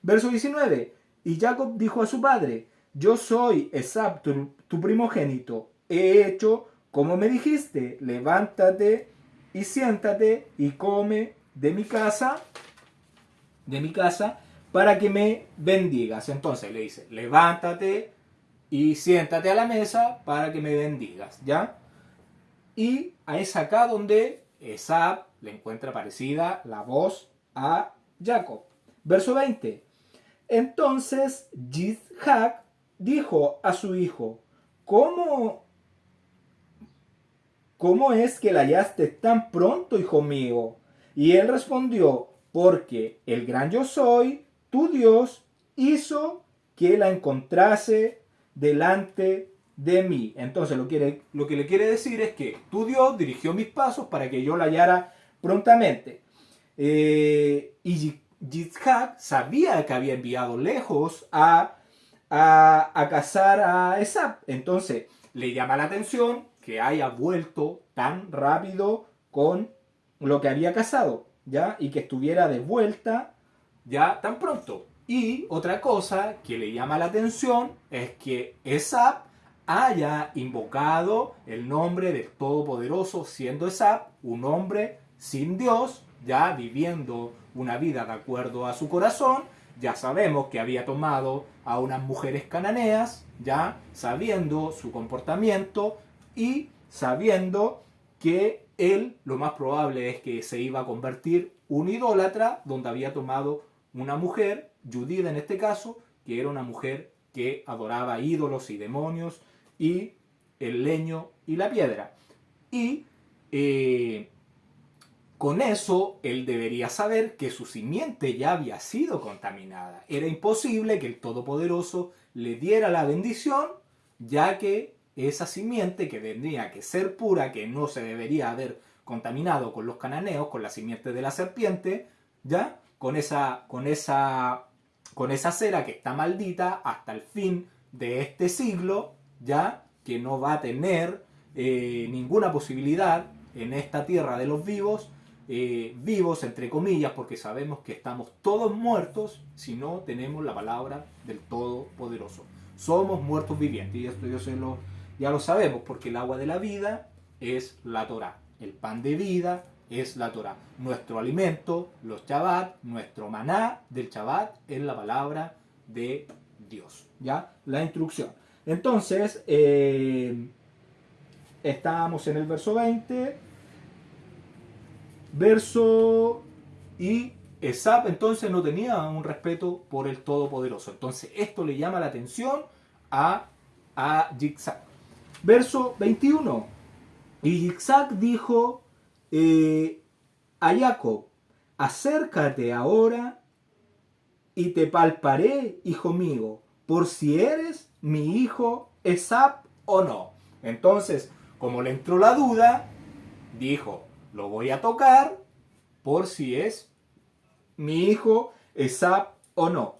Verso 19. Y Jacob dijo a su padre: yo soy Esab, tu primogénito. He hecho como me dijiste. Levántate y siéntate y come de mi casa, para que me bendigas. Entonces le dice: levántate y siéntate a la mesa para que me bendigas, ¿ya? Y es acá donde Esab le encuentra parecida la voz a Jacob. Verso 20. Entonces Yitzhak dijo a su hijo: ¿Cómo es que la hallaste tan pronto, hijo mío? Y él respondió: porque el gran yo soy, tu Dios, hizo que la encontrase delante de mí. Entonces lo que le quiere decir es que tu Dios dirigió mis pasos para que yo la hallara prontamente. Y Yitzhak sabía que había enviado lejos a cazar a Esab. Entonces le llama la atención que haya vuelto tan rápido con lo que había cazado, ¿ya? Y que estuviera de vuelta ya tan pronto. Y otra cosa que le llama la atención es que Esab haya invocado el nombre del Todopoderoso, siendo Esab un hombre sin Dios, ya viviendo una vida de acuerdo a su corazón. Ya sabemos que había tomado a unas mujeres cananeas, ya sabiendo su comportamiento y sabiendo que él lo más probable es que se iba a convertir un idólatra, donde había tomado una mujer, Judith en este caso, que era una mujer que adoraba ídolos y demonios y el leño y la piedra. Y con eso él debería saber que su simiente ya había sido contaminada. Era imposible que el Todopoderoso le diera la bendición, ya que esa simiente, que tendría que ser pura, que no se debería haber contaminado con los cananeos, con la simiente de la serpiente, ya con esa cera que está maldita hasta el fin de este siglo, ya que no va a tener ninguna posibilidad en esta tierra de los vivos, vivos entre comillas, porque sabemos que estamos todos muertos si no tenemos la palabra del Todopoderoso. Somos muertos vivientes, y esto ya lo sabemos, porque el agua de la vida es la Torá, el pan de vida es la Torá, nuestro alimento, los Shabbat, nuestro maná del Shabbat es la palabra de Dios, ¿ya? La instrucción. Entonces, estábamos en el verso 20, y Esab entonces no tenía un respeto por el Todopoderoso. Entonces esto le llama la atención a Yitzhak. Verso 21. Y Yitzhak dijo a Jacob: acércate ahora y te palparé, hijo mío, por si eres mi hijo Esab o no. Entonces, como le entró la duda, dijo: lo voy a tocar por si es mi hijo Esab o no.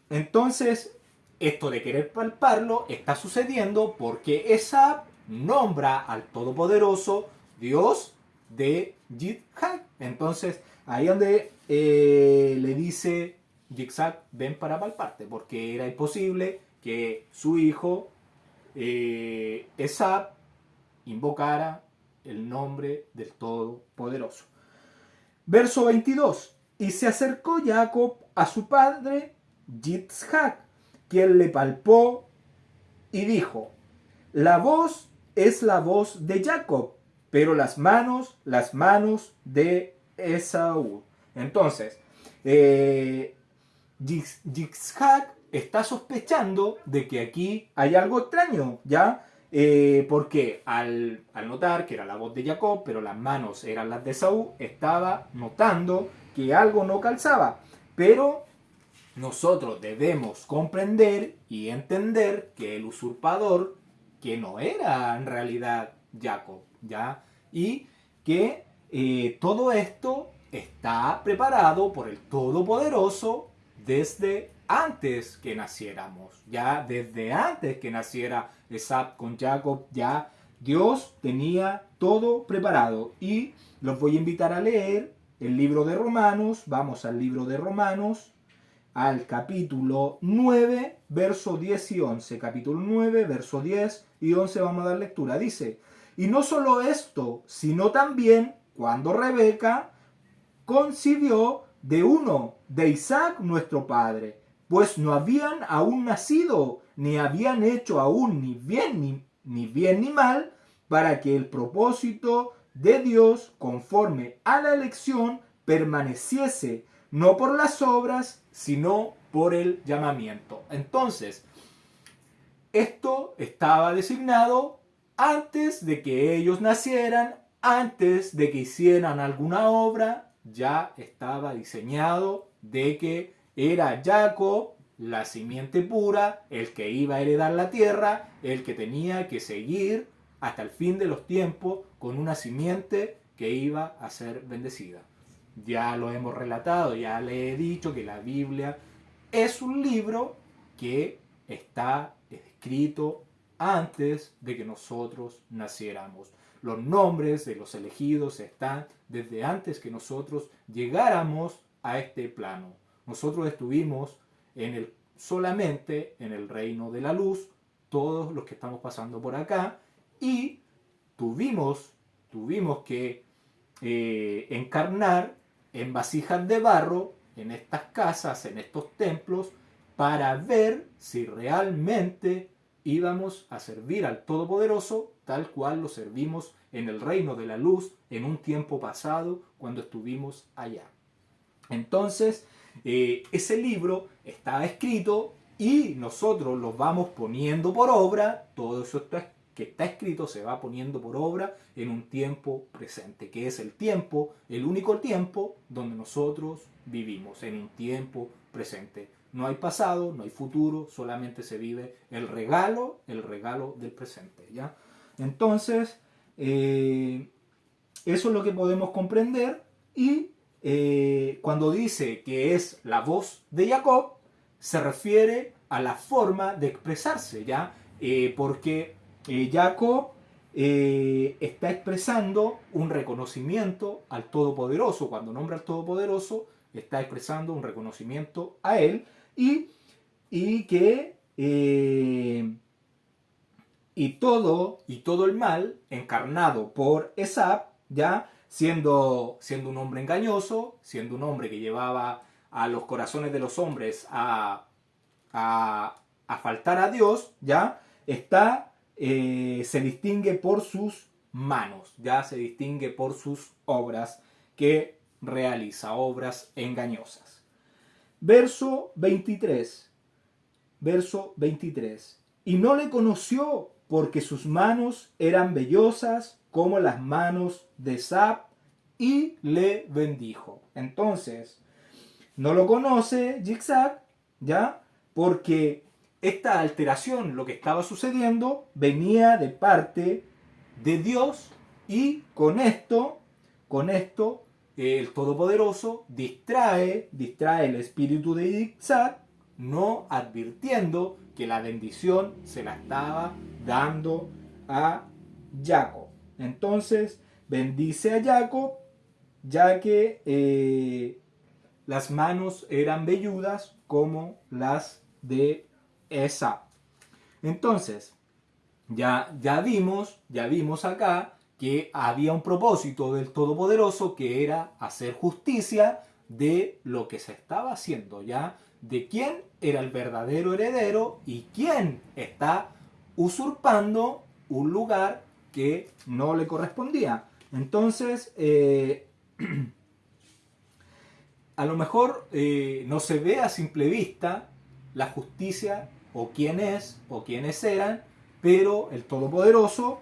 Entonces, esto de querer palparlo está sucediendo porque Esab nombra al Todopoderoso Dios de Yitzhak. Entonces, ahí donde le dice Yitzhak: ven para palparte, porque era imposible que su hijo Esab invocara el nombre del Todopoderoso. Verso 22. Y se acercó Jacob a su padre Yitzhak, quien le palpó y dijo: la voz es la voz de Jacob, pero las manos de Esaú. Entonces, Yitzhak está sospechando de que aquí hay algo extraño, ¿ya? Porque al notar que era la voz de Jacob, pero las manos eran las de Esaú, estaba notando que algo no calzaba. Pero nosotros debemos comprender y entender que el usurpador, que no era en realidad Jacob, ¿ya? Y que todo esto está preparado por el Todopoderoso desde antes que naciéramos, ya desde antes que naciera Esab con Jacob, ya Dios tenía todo preparado. Y los voy a invitar a leer el libro de Romanos. Vamos al libro de Romanos, al capítulo 9, verso 10 y 11. Capítulo 9, verso 10 y 11 vamos a dar lectura. Dice, y no solo esto, sino también cuando Rebeca concibió de uno, de Isaac nuestro padre, pues no habían aún nacido, ni habían hecho aún ni bien ni mal, para que el propósito de Dios, conforme a la elección, permaneciese, no por las obras, sino por el llamamiento. Entonces, esto estaba designado antes de que ellos nacieran, antes de que hicieran alguna obra, ya estaba diseñado de que era Jacob, la simiente pura, el que iba a heredar la tierra, el que tenía que seguir hasta el fin de los tiempos con una simiente que iba a ser bendecida. Ya lo hemos relatado, ya le he dicho que la Biblia es un libro que está escrito antes de que nosotros naciéramos. Los nombres de los elegidos están desde antes que nosotros llegáramos a este plano. Nosotros estuvimos solamente en el reino de la luz, todos los que estamos pasando por acá, y tuvimos que encarnar en vasijas de barro, en estas casas, en estos templos, para ver si realmente íbamos a servir al Todopoderoso tal cual lo servimos en el reino de la luz en un tiempo pasado cuando estuvimos allá. Entonces, ese libro está escrito y nosotros lo vamos poniendo por obra. Todo eso que está escrito se va poniendo por obra en un tiempo presente, que es el tiempo, el único tiempo donde nosotros vivimos, en un tiempo presente. No hay pasado, no hay futuro, solamente se vive el regalo del presente, ¿ya? Entonces, eso es lo que podemos comprender. Y cuando dice que es la voz de Jacob, se refiere a la forma de expresarse, ¿ya? Porque Jacob está expresando un reconocimiento al Todopoderoso. Cuando nombra al Todopoderoso, está expresando un reconocimiento a él y que y todo el mal encarnado por Esab, ya siendo un hombre engañoso, siendo un hombre que llevaba a los corazones de los hombres a faltar a Dios, ya se distingue por sus manos, ya se distingue por sus obras que realiza, obras engañosas. Verso 23. Y no le conoció porque sus manos eran vellosas como las manos de Esab, y le bendijo. Entonces, no lo conoce Yitzhak, ¿ya? Porque esta alteración, lo que estaba sucediendo, venía de parte de Dios, y con esto el Todopoderoso distrae el espíritu de Yitzhak, no advirtiendo que la bendición se la estaba dando a Jacob. Entonces bendice a Jacob, ya que las manos eran velludas como las de Esab. Entonces, ya vimos acá que había un propósito del Todopoderoso, que era hacer justicia de lo que se estaba haciendo, ya de quién era el verdadero heredero y quién está usurpando un lugar que no le correspondía. Entonces, a lo mejor no se ve a simple vista la justicia o quién es o quiénes eran, pero el Todopoderoso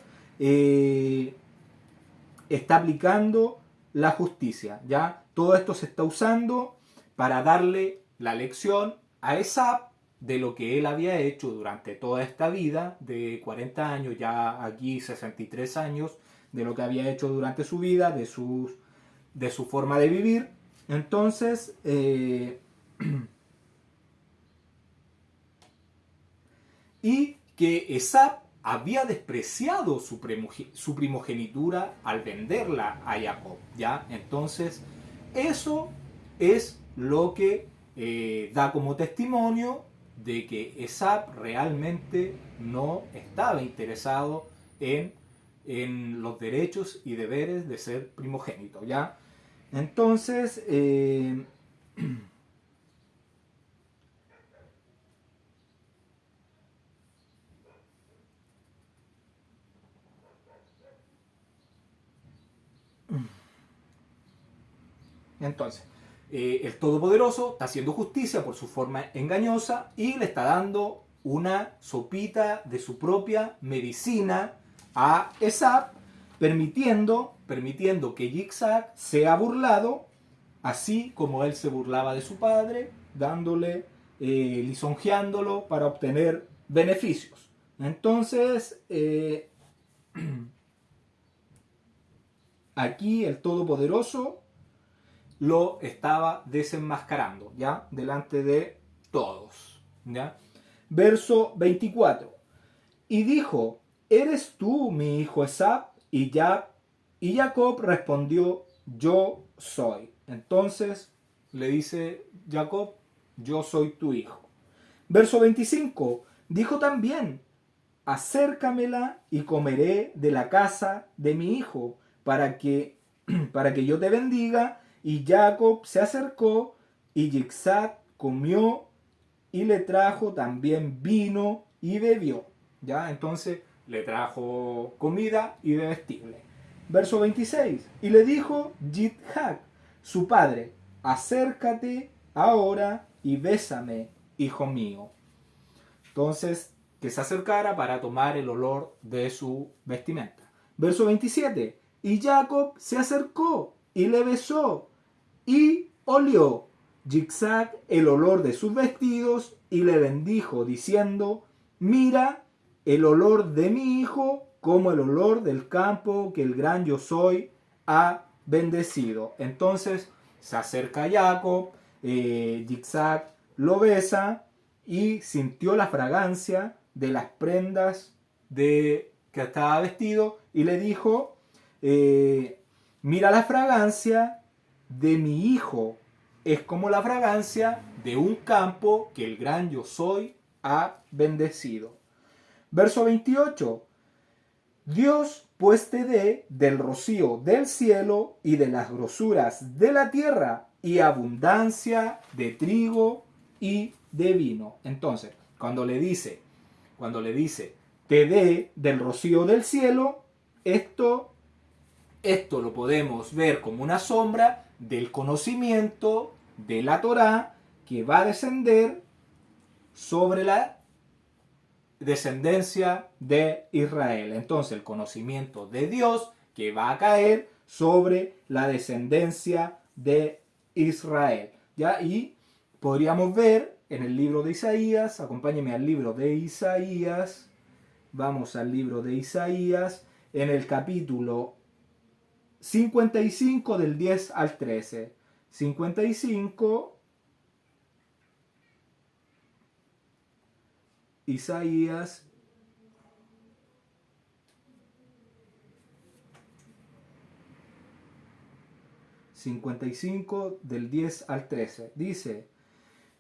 está aplicando la justicia, ¿ya? Todo esto se está usando para darle la lección a Esab de lo que él había hecho durante toda esta vida de 40 años, ya aquí 63 años, de lo que había hecho durante su vida, de su forma de vivir. Entonces, y que Esab había despreciado su primogenitura al venderla a Jacob, ¿ya? Entonces, eso es lo que da como testimonio de que Esab realmente no estaba interesado en los derechos y deberes de ser primogénito, ¿ya? Entonces, el Todopoderoso está haciendo justicia por su forma engañosa y le está dando una sopita de su propia medicina a Esab, permitiendo que Yitzhak sea burlado, así como él se burlaba de su padre, dándole, lisonjeándolo para obtener beneficios. Entonces, aquí el Todopoderoso lo estaba desenmascarando, ¿ya? Delante de todos, ¿ya? Verso 24. Y dijo, ¿eres tú mi hijo Esab? Y Jacob respondió, yo soy. Entonces le dice Jacob, yo soy tu hijo. Verso 25. Dijo también, acércamela y comeré de la casa de mi hijo, para que yo te bendiga. Y Jacob se acercó y Yitzhak comió y le trajo también vino y bebió. ¿Ya? Entonces le trajo comida y bebestible. Verso 26. Y le dijo Yitzhak, su padre, acércate ahora y bésame, hijo mío. Entonces, que se acercara para tomar el olor de su vestimenta. Verso 27. Y Jacob se acercó y le besó y olió Yitzhak el olor de sus vestidos y le bendijo diciendo, mira el olor de mi hijo como el olor del campo que el gran yo soy ha bendecido. Entonces se acerca a Jacob, Yitzhak lo besa y sintió la fragancia de las prendas que estaba vestido y le dijo, mira la fragancia de mi hijo, es como la fragancia de un campo que el gran yo soy ha bendecido. Verso 28. Dios pues te dé del rocío del cielo y de las grosuras de la tierra y abundancia de trigo y de vino. Entonces, cuando le dice, te dé del rocío del cielo, esto lo podemos ver como una sombra del conocimiento de la Torá que va a descender sobre la descendencia de Israel. Entonces el conocimiento de Dios que va a caer sobre la descendencia de Israel. ¿Ya? Y podríamos ver en el libro de Isaías, acompáñenme al libro de Isaías, vamos al libro de Isaías, en el capítulo 55 del 10 al 13. 55, Isaías 55 del 10 al 13. Dice,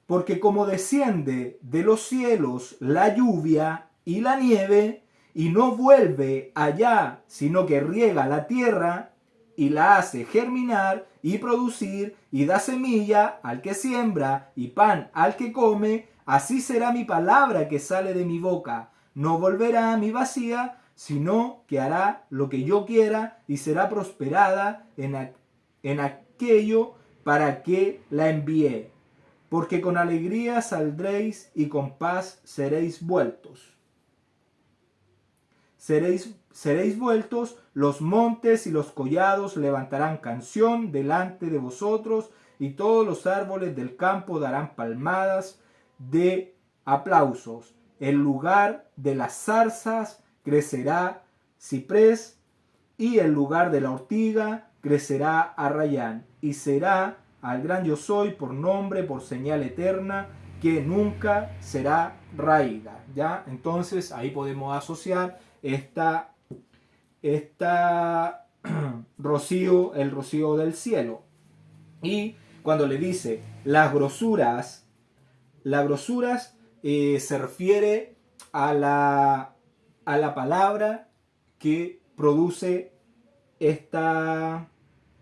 porque como desciende de los cielos la lluvia y la nieve, y no vuelve allá, sino que riega la tierra, y la hace germinar y producir, y da semilla al que siembra, y pan al que come, así será mi palabra que sale de mi boca. No volverá a mí vacía, sino que hará lo que yo quiera, y será prosperada en aquello para que la envié, porque con alegría saldréis y con paz seréis vueltos. Seréis vueltos, los montes y los collados levantarán canción delante de vosotros, y todos los árboles del campo darán palmadas de aplausos. En lugar de las zarzas crecerá ciprés, y en lugar de la ortiga crecerá arrayán, y será al gran yo soy por nombre, por señal eterna, que nunca será raída. ¿Ya? Entonces ahí podemos asociar esta rocío, el rocío del cielo. Y cuando le dice las grosuras se refiere a la palabra que produce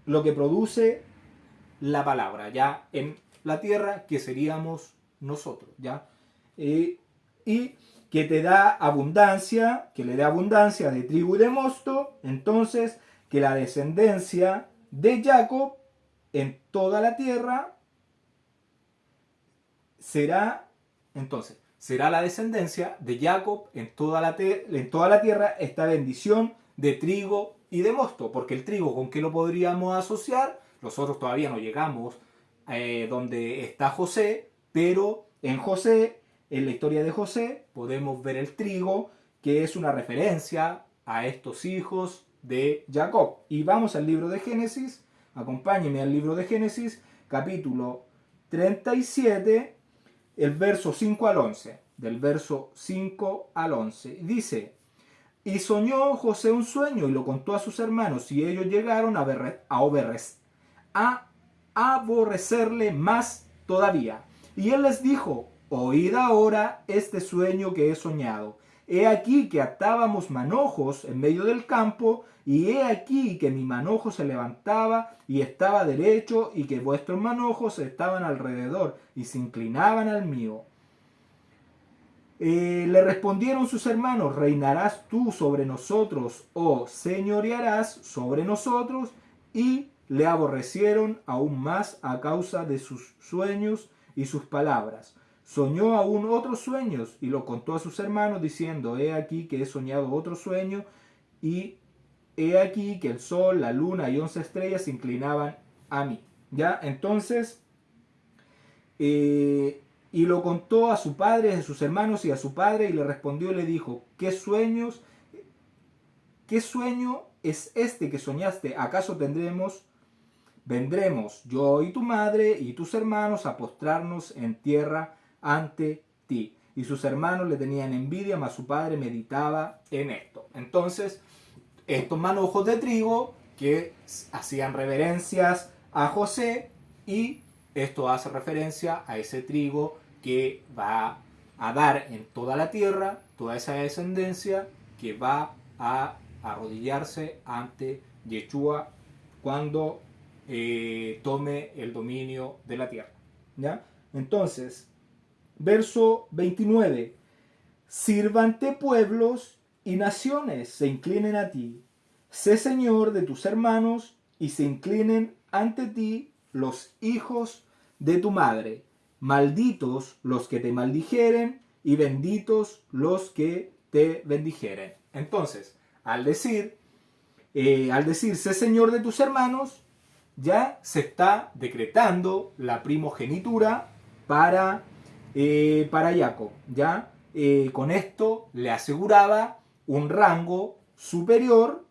lo que produce la palabra, ya en la tierra, que seríamos nosotros, ya. Y que te da abundancia, que le dé abundancia de trigo y de mosto. Entonces, que la descendencia de Jacob en toda la tierra será la descendencia de Jacob en toda la tierra esta bendición de trigo y de mosto, porque el trigo, ¿con qué lo podríamos asociar? Nosotros todavía no llegamos donde está José, pero en José, en la historia de José, podemos ver el trigo, que es una referencia a estos hijos de Jacob. Y vamos al libro de Génesis, acompáñenme al libro de Génesis, capítulo 37, el verso 5 al 11, del verso 5 al 11. Dice: y soñó José un sueño y lo contó a sus hermanos, y ellos llegaron a aborrecerle más todavía. Y él les dijo: oíd ahora este sueño que he soñado. He aquí que atábamos manojos en medio del campo, y he aquí que mi manojo se levantaba y estaba derecho, y que vuestros manojos estaban alrededor y se inclinaban al mío. Le respondieron sus hermanos: ¿reinarás tú sobre nosotros o señorearás sobre nosotros? Y le aborrecieron aún más a causa de sus sueños y sus palabras. Soñó aún otros sueños y lo contó a sus hermanos, diciendo: he aquí que he soñado otro sueño, y he aquí que el sol, la luna y 11 estrellas se inclinaban a mí. ¿Ya? Entonces, y lo contó a su padre, a sus hermanos y a su padre, y le respondió y le dijo: ¿qué sueño es este que soñaste? ¿Acaso vendremos yo y tu madre y tus hermanos a postrarnos en tierra ante ti? Y sus hermanos le tenían envidia, mas su padre meditaba en esto. Entonces, estos manojos de trigo que hacían reverencias a José, y esto hace referencia a ese trigo que va a dar en toda la tierra, toda esa descendencia que va a arrodillarse ante Yeshua cuando tome el dominio de la tierra. ¿Ya? Entonces, verso 29. Sírvante pueblos y naciones se inclinen a ti. Sé señor de tus hermanos y se inclinen ante ti los hijos de tu madre. Malditos los que te maldijeren y benditos los que te bendijeren. Entonces, al decir sé señor de tus hermanos, ya se está decretando la primogenitura para Jacob. ¿Ya? Con esto le aseguraba un rango superior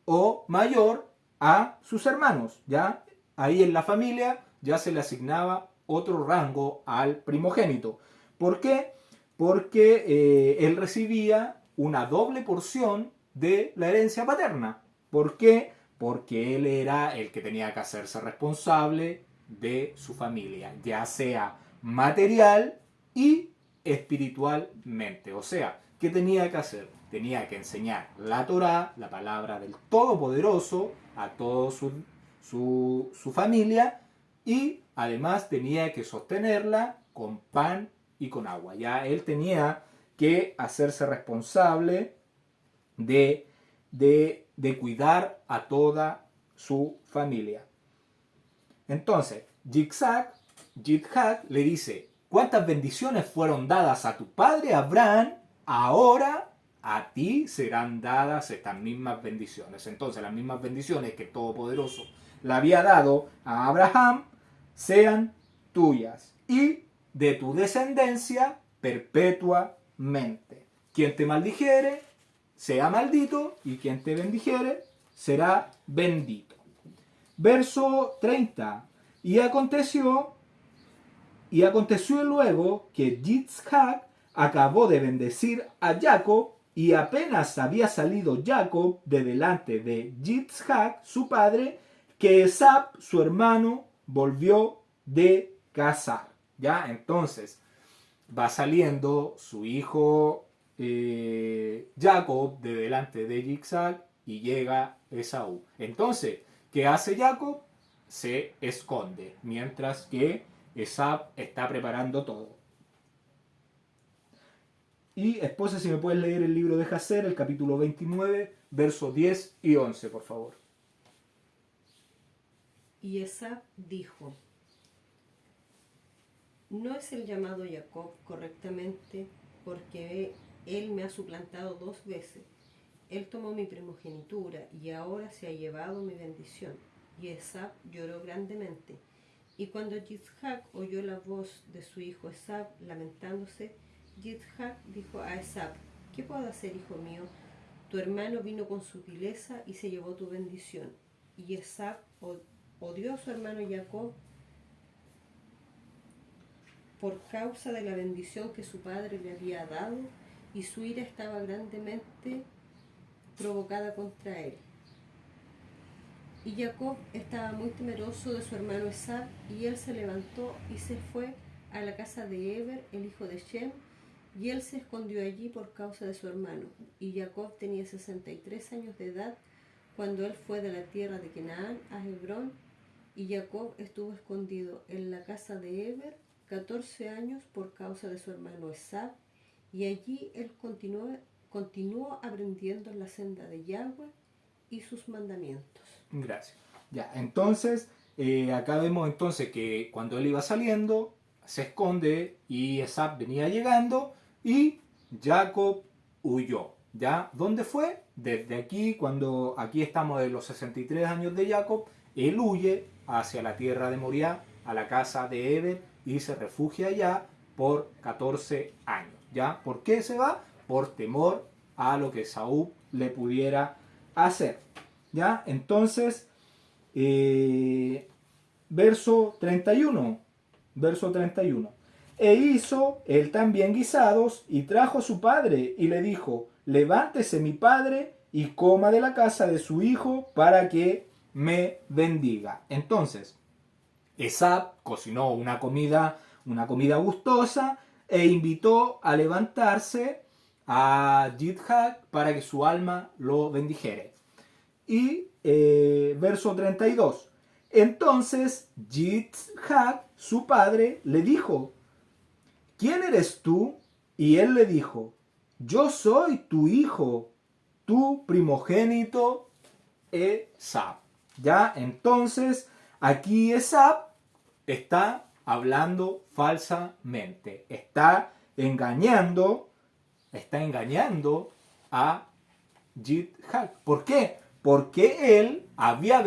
o mayor a sus hermanos. ¿Ya? Ahí en la familia ya se le asignaba otro rango al primogénito. ¿Por qué? Porque él recibía una doble porción de la herencia paterna. ¿Por qué? Porque él era el que tenía que hacerse responsable de su familia, ya sea material y espiritualmente. O sea, ¿qué tenía que hacer? Tenía que enseñar la Torá, la palabra del Todopoderoso, a toda su familia, y además tenía que sostenerla con pan y con agua. Ya él tenía que hacerse responsable de cuidar a toda su familia. Entonces, Yitzhak le dice, ¿cuántas bendiciones fueron dadas a tu padre Abraham? Ahora a ti serán dadas estas mismas bendiciones. Entonces, las mismas bendiciones que el Todopoderoso le había dado a Abraham sean tuyas y de tu descendencia perpetuamente. Quien te maldijere sea maldito y quien te bendijere será bendito. Verso 30. Y aconteció luego que Yitzhak acabó de bendecir a Jacob y apenas había salido Jacob de delante de Yitzhak, su padre, que Esab, su hermano, volvió de cazar. ¿Ya? Entonces, va saliendo su hijo Jacob de delante de Yitzhak y llega Esaú. Entonces, ¿qué hace Jacob? Se esconde, mientras que Esab está preparando todo. Y esposa, si me puedes leer el libro de Jacer, el capítulo 29, versos 10 y 11, por favor. Y Esab dijo, no es el llamado Jacob correctamente, porque él me ha suplantado 2 veces. Él tomó mi primogenitura y ahora se ha llevado mi bendición. Y Esab lloró grandemente. Y cuando Yitzhak oyó la voz de su hijo Esab lamentándose, Yitzhak dijo a Esab, ¿qué puedo hacer, hijo mío? Tu hermano vino con sutileza y se llevó tu bendición. Y Esab odió a su hermano Jacob por causa de la bendición que su padre le había dado, y su ira estaba grandemente provocada contra él. Y Jacob estaba muy temeroso de su hermano Esab, y él se levantó y se fue a la casa de Eber, el hijo de Shem, y él se escondió allí por causa de su hermano. Y Jacob tenía 63 años de edad cuando él fue de la tierra de Canaán a Hebrón, y Jacob estuvo escondido en la casa de Eber 14 años por causa de su hermano Esab, y allí él continuó aprendiendo la senda de Yahweh y sus mandamientos. Gracias. Ya, entonces, acá vemos entonces que cuando él iba saliendo, se esconde y Esab venía llegando y Jacob huyó. ¿Ya? ¿Dónde fue? Desde aquí, cuando aquí estamos de los 63 años de Jacob, él huye hacia la tierra de Moriah, a la casa de Eber, y se refugia allá por 14 años. ¿Ya? ¿Por qué se va? Por temor a lo que Saúl le pudiera hacer. ¿Ya? Entonces, verso 31. E hizo él también guisados y trajo a su padre y le dijo, levántese mi padre y coma de la casa de su hijo para que me bendiga. Entonces, Esab cocinó una comida gustosa e invitó a levantarse a Yitzhak para que su alma lo bendijere. Y verso 32. Entonces Yitzhak, su padre, le dijo, ¿quién eres tú? Y él le dijo, yo soy tu hijo, tu primogénito Esab. ¿Ya? Entonces, aquí Esab está hablando falsamente. Está engañando a Yitzhak. ¿Por qué? Porque él había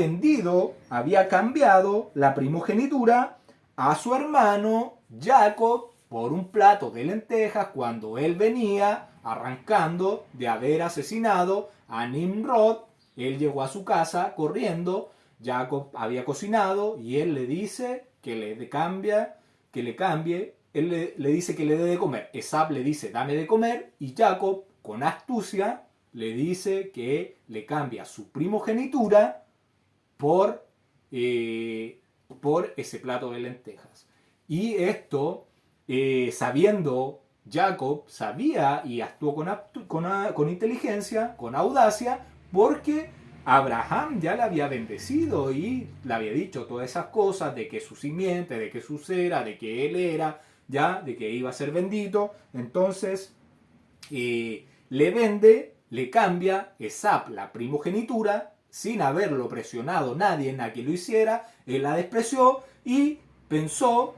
cambiado la primogenitura a su hermano Jacob por un plato de lentejas cuando él venía arrancando de haber asesinado a Nimrod. Él llegó a su casa corriendo, Jacob había cocinado y él le dice que le cambie, él le dice que le dé de comer. Esab le dice dame de comer y Jacob con astucia le dice que le cambia su primogenitura por ese plato de lentejas. Y esto, sabiendo, Jacob sabía y actuó con inteligencia, con audacia, porque Abraham ya le había bendecido y le había dicho todas esas cosas de que su simiente, de que su cera, de que él era, ya, de que iba a ser bendito. Entonces, le cambia Esab la primogenitura sin haberlo presionado nadie a que lo hiciera, él la despreció y pensó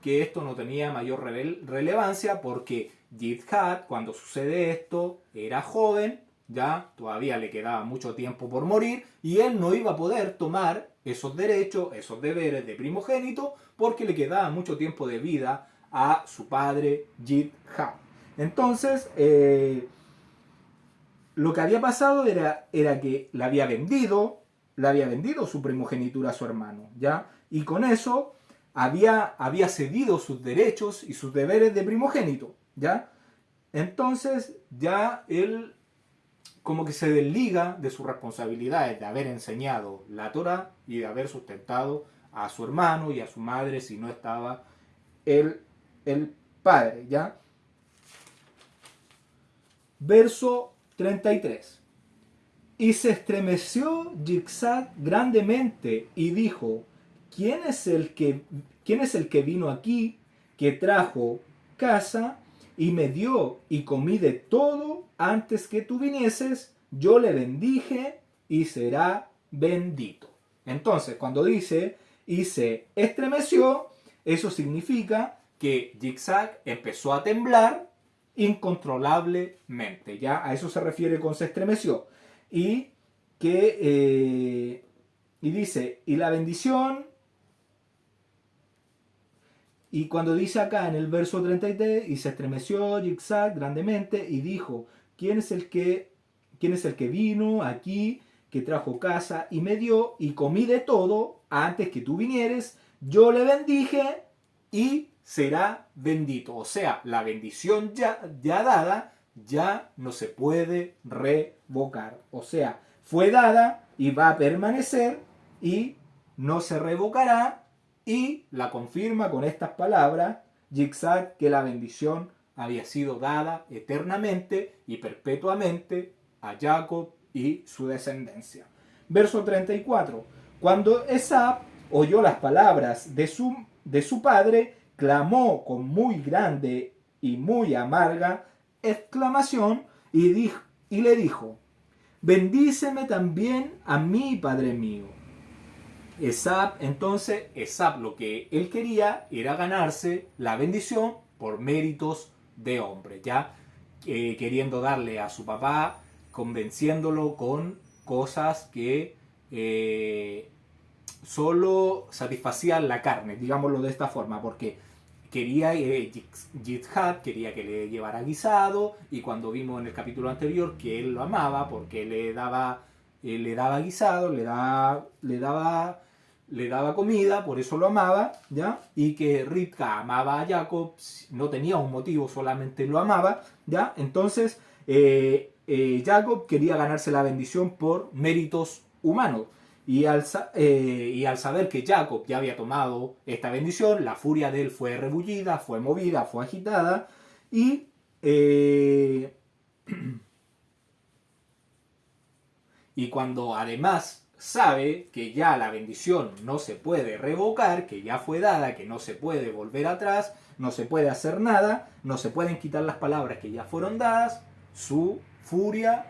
que esto no tenía mayor relevancia porque Jidhat, cuando sucede esto, era joven, ya todavía le quedaba mucho tiempo por morir y él no iba a poder tomar esos derechos, esos deberes de primogénito porque le quedaba mucho tiempo de vida a su padre Jidhat. Entonces, lo que había pasado era que le había vendido su primogenitura a su hermano, ¿ya? Y con eso había cedido sus derechos y sus deberes de primogénito, ¿ya? Entonces ya él como que se desliga de sus responsabilidades de haber enseñado la Torá y de haber sustentado a su hermano y a su madre si no estaba el padre, ¿ya? Verso 33. Y se estremeció Jidhat grandemente y dijo, ¿quién es el que vino aquí, que trajo casa y me dio y comí de todo antes que tú vinieses? Yo le bendije y será bendito. Entonces, cuando dice y se estremeció, eso significa que Jidhat empezó a temblar incontrolablemente. Ya a eso se refiere con se estremeció. Y que y dice, y la bendición, y cuando dice acá en el verso 33, y se estremeció Jidhat grandemente y dijo, ¿quién es el que vino aquí, que trajo casa y me dio y comí de todo antes que tú vinieres? Yo le bendije y será bendito. O sea, la bendición ya dada ya no se puede revocar. O sea, fue dada y va a permanecer y no se revocará, y la confirma con estas palabras Jidhat, que la bendición había sido dada eternamente y perpetuamente a Jacob y su descendencia. Verso 34. Cuando Esab oyó las palabras de su padre, clamó con muy grande y muy amarga exclamación y le dijo, bendíceme también a mí, padre mío. Esab lo que él quería era ganarse la bendición por méritos de hombre, ya queriendo darle a su papá, convenciéndolo con cosas que solo satisfacían la carne, digámoslo de esta forma, porque quería Jidhat quería que le llevara guisado, y cuando vimos en el capítulo anterior que él lo amaba porque le daba guisado, le daba comida, por eso lo amaba, ¿ya? Y que Rivka amaba a Jacob, no tenía un motivo, solamente lo amaba, ¿ya? Entonces Jacob quería ganarse la bendición por méritos humanos. Y al saber que Jacob ya había tomado esta bendición, la furia de él fue rebullida, fue movida, fue agitada, y cuando además sabe que ya la bendición no se puede revocar, que ya fue dada, que no se puede volver atrás, no se puede hacer nada, no se pueden quitar las palabras que ya fueron dadas, su furia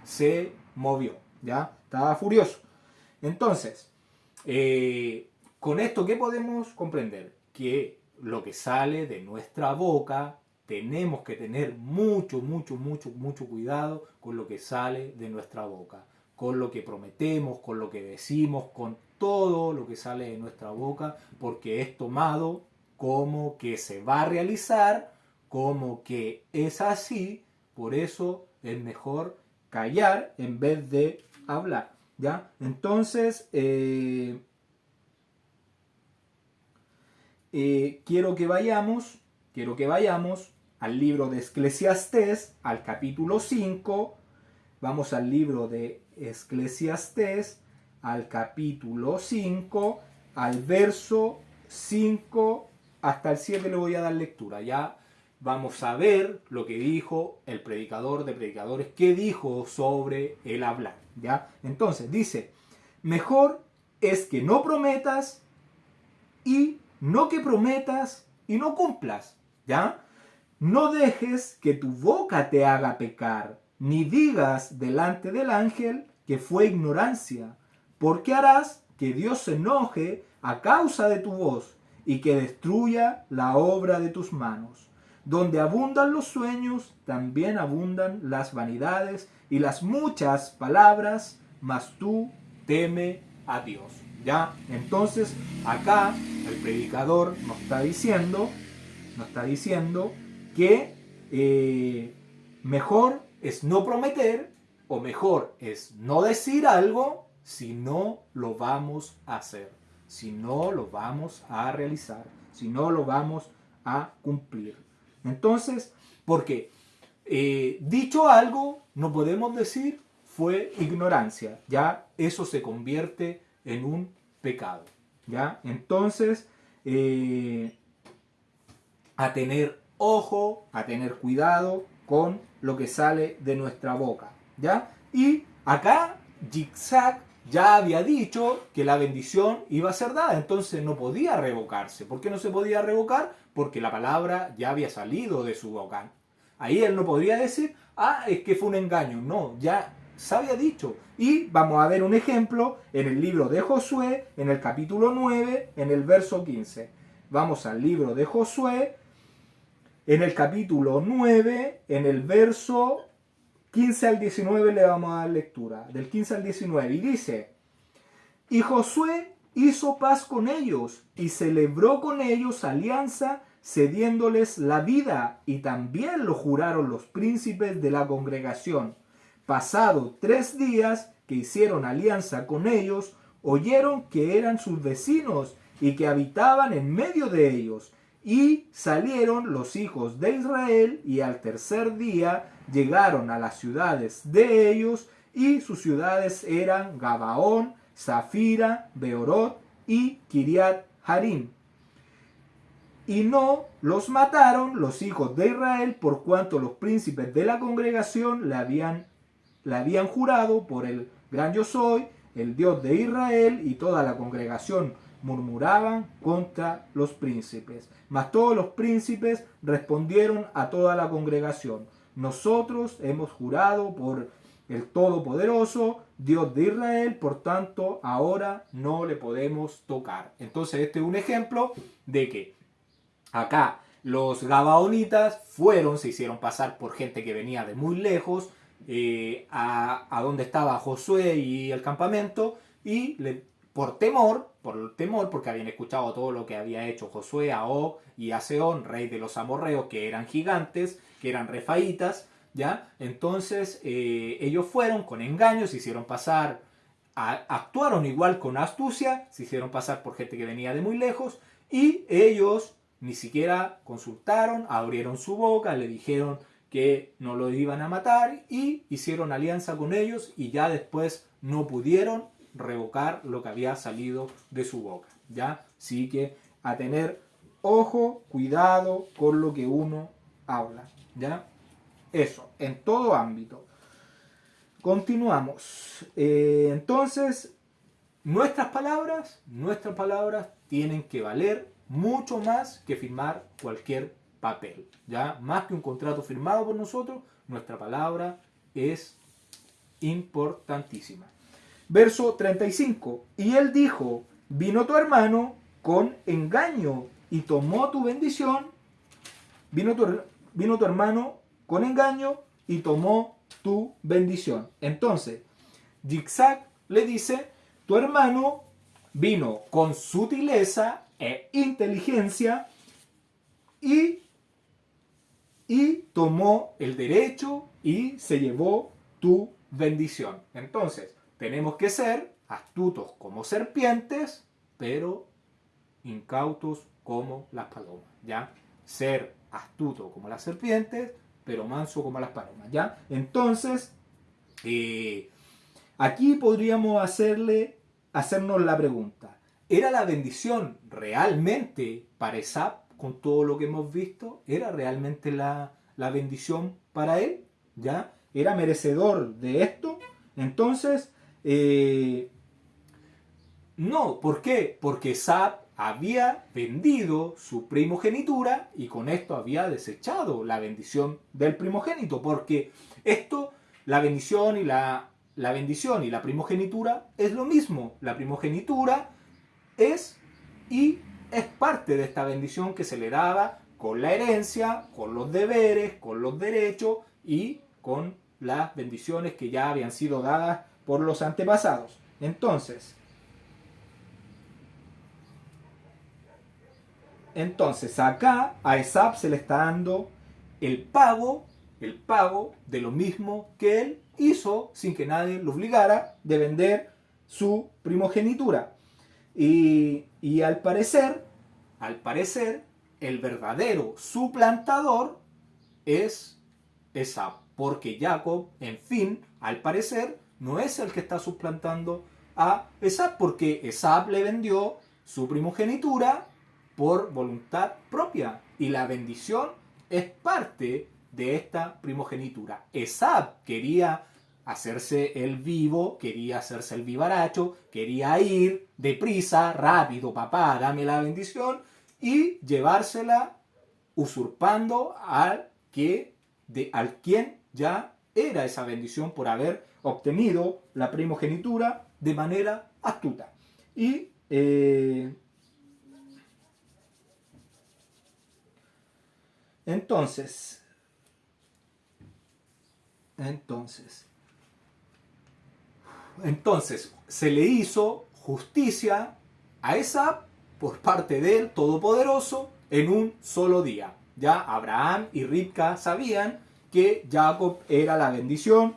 se movió, ¿ya? Estaba furioso. Entonces, con esto, ¿qué podemos comprender? Que lo que sale de nuestra boca, tenemos que tener mucho cuidado con lo que sale de nuestra boca, con lo que prometemos, con lo que decimos, con todo lo que sale de nuestra boca, porque es tomado como que se va a realizar, como que es así. Por eso es mejor callar en vez de hablar, ¿ya? Entonces, quiero que vayamos al libro de Eclesiastés, al capítulo 5. Vamos al libro de Eclesiastés, al capítulo 5, al verso 5 hasta el 7 le voy a dar lectura. Ya vamos a ver lo que dijo el predicador de predicadores, qué dijo sobre el hablar, ¿ya? Entonces dice, mejor es que no prometas y no que prometas y no cumplas, ¿ya? No dejes que tu boca te haga pecar, ni digas delante del ángel que fue ignorancia, porque harás que Dios se enoje a causa de tu voz y que destruya la obra de tus manos. Donde abundan los sueños, también abundan las vanidades y las muchas palabras, mas tú teme a Dios. ¿Ya? Entonces, acá el predicador nos está diciendo que mejor es no prometer o mejor es no decir algo si no lo vamos a hacer, si no lo vamos a realizar, si no lo vamos a cumplir. Entonces, porque dicho algo, no podemos decir fue ignorancia, ya eso se convierte en un pecado, ya. Entonces, a tener ojo, a tener cuidado con lo que sale de nuestra boca, ya. Y acá Yitzhak ya había dicho que la bendición iba a ser dada, entonces no podía revocarse. ¿Por qué no se podía revocar? Porque la palabra ya había salido de su boca. Ahí él no podría decir, es que fue un engaño. No, ya se había dicho. Y vamos a ver un ejemplo en el libro de Josué, en el capítulo 9, en el verso 15. Vamos al libro de Josué, en el capítulo 9, en el verso 15 al 19 le vamos a dar lectura, del 15 al 19, y dice: y Josué hizo paz con ellos, y celebró con ellos alianza, cediéndoles la vida, y también lo juraron los príncipes de la congregación. Pasado 3 días que hicieron alianza con ellos, oyeron que eran sus vecinos, y que habitaban en medio de ellos. Y salieron los hijos de Israel, y al 3er día llegaron a las ciudades de ellos, y sus ciudades eran Gabaón, Zafira, Beorot y Kiriat Harim. Y no los mataron los hijos de Israel, por cuanto los príncipes de la congregación le habían jurado por el gran yo soy, el Dios de Israel, y toda la congregación murmuraban contra los príncipes. Mas todos los príncipes respondieron a toda la congregación: nosotros hemos jurado por el Todopoderoso, Dios de Israel, por tanto ahora no le podemos tocar. Entonces este es un ejemplo de que acá los gabaonitas se hicieron pasar por gente que venía de muy lejos, a donde estaba Josué y el campamento, y por temor, porque habían escuchado todo lo que había hecho Josué a Og y a Sehón, rey de los amorreos, que eran gigantes, que eran refaitas, ¿ya? Entonces ellos fueron con engaños, se hicieron pasar, actuaron igual con astucia, se hicieron pasar por gente que venía de muy lejos, y ellos ni siquiera consultaron, abrieron su boca, le dijeron que no lo iban a matar, y hicieron alianza con ellos, y ya después no pudieron revocar lo que había salido de su boca, ¿ya? Así que a tener ojo, cuidado con lo que uno habla, ¿ya? Eso, en todo ámbito. Continuamos. Entonces, nuestras palabras tienen que valer mucho más que firmar cualquier papel, ¿ya? Más que un contrato firmado por nosotros, nuestra palabra es importantísima. Verso 35. Y él dijo: vino tu hermano con engaño y tomó tu bendición. Vino tu hermano con engaño y tomó tu bendición. Entonces, Yitzhak le dice: tu hermano vino con sutileza e inteligencia y tomó el derecho y se llevó tu bendición. Entonces, tenemos que ser astutos como serpientes, pero incautos como las palomas, ¿ya? Ser astuto como las serpientes, pero manso como las palomas, ¿ya? Entonces, aquí podríamos hacernos la pregunta: ¿era la bendición realmente para Esab con todo lo que hemos visto? ¿Era realmente la bendición para él? ¿Ya? ¿Era merecedor de esto? Entonces, no. ¿Por qué? Porque Esab había vendido su primogenitura y con esto había desechado la bendición del primogénito, porque la bendición y la la bendición y la primogenitura es lo mismo. La primogenitura es parte de esta bendición que se le daba con la herencia, con los deberes, con los derechos y con las bendiciones que ya habían sido dadas por los antepasados. Entonces acá a Esab se le está dando el pago de lo mismo que él hizo sin que nadie lo obligara de vender su primogenitura. Y al parecer, el verdadero suplantador es Esab, porque Jacob, en fin, al parecer, no es el que está suplantando a Esab, porque Esab le vendió su primogenitura por voluntad propia, y la bendición es parte de esta primogenitura. Esab quería hacerse el vivo, quería hacerse el vivaracho, quería ir deprisa, rápido, papá, dame la bendición, y llevársela usurpando al quien ya era esa bendición por haber obtenido la primogenitura de manera astuta. Y entonces se le hizo justicia a Esab por parte del Todopoderoso en un solo día. Ya Abraham y Ribca sabían que Jacob era la bendición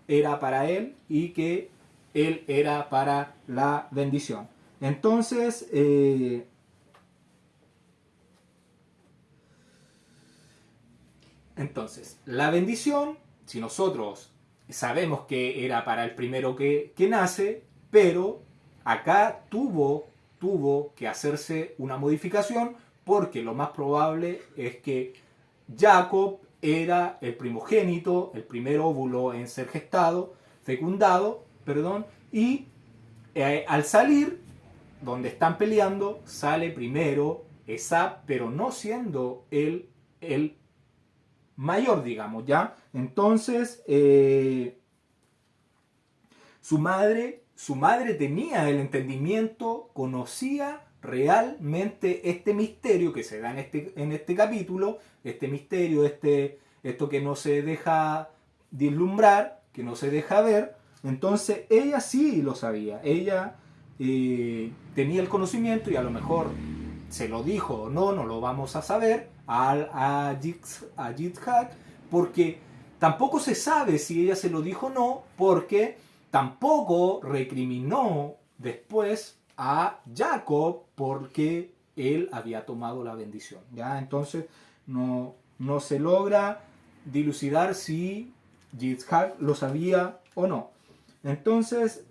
era para él y que él era para la bendición. Entonces, la bendición, si nosotros sabemos que era para el primero que nace, pero acá tuvo que hacerse una modificación, porque lo más probable es que Jacob era el primogénito, el primer óvulo en ser fecundado, y al salir, donde están peleando, sale primero Esab, pero no siendo él el mayor, digamos, ¿ya? Entonces, su madre tenía el entendimiento, conocía realmente este misterio que se da en este capítulo, este misterio, esto que no se deja vislumbrar, que no se deja ver. Entonces ella sí lo sabía, ella tenía el conocimiento, y a lo mejor se lo dijo o no lo vamos a saber a Yitzhak, porque tampoco se sabe si ella se lo dijo o no, porque tampoco recriminó después a Jacob porque él había tomado la bendición, ¿ya? Entonces no se logra dilucidar si Yitzhak lo sabía o no. Entonces,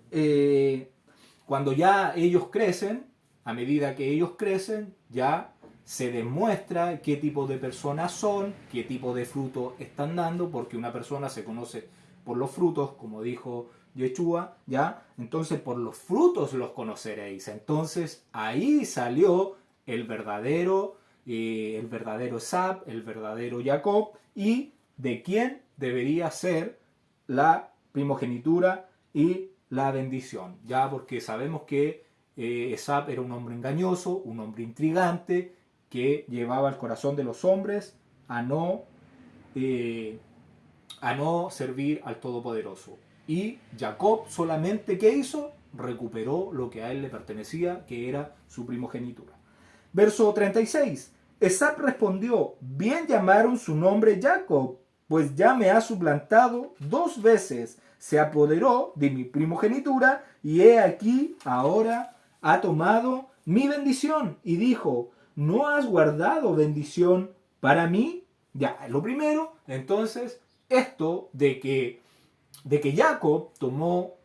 cuando ya ellos crecen, a medida que ellos crecen, ya se demuestra qué tipo de personas son, qué tipo de fruto están dando, porque una persona se conoce por los frutos, como dijo Yeshua, ¿ya? Entonces por los frutos los conoceréis. Entonces ahí salió el verdadero Esab, el verdadero Jacob, y de quién debería ser la primogenitura y la bendición, ya, porque sabemos que Esab era un hombre engañoso, un hombre intrigante, que llevaba el corazón de los hombres a no servir al Todopoderoso. Y Jacob solamente, ¿qué hizo? Recuperó lo que a él le pertenecía, que era su primogenitura. Verso 36. Esab respondió: bien llamaron su nombre Jacob, pues ya me ha suplantado 2 veces. Se apoderó de mi primogenitura, y he aquí ahora ha tomado mi bendición. Y dijo: ¿no has guardado bendición para mí? Ya, lo primero, entonces, esto de que Jacob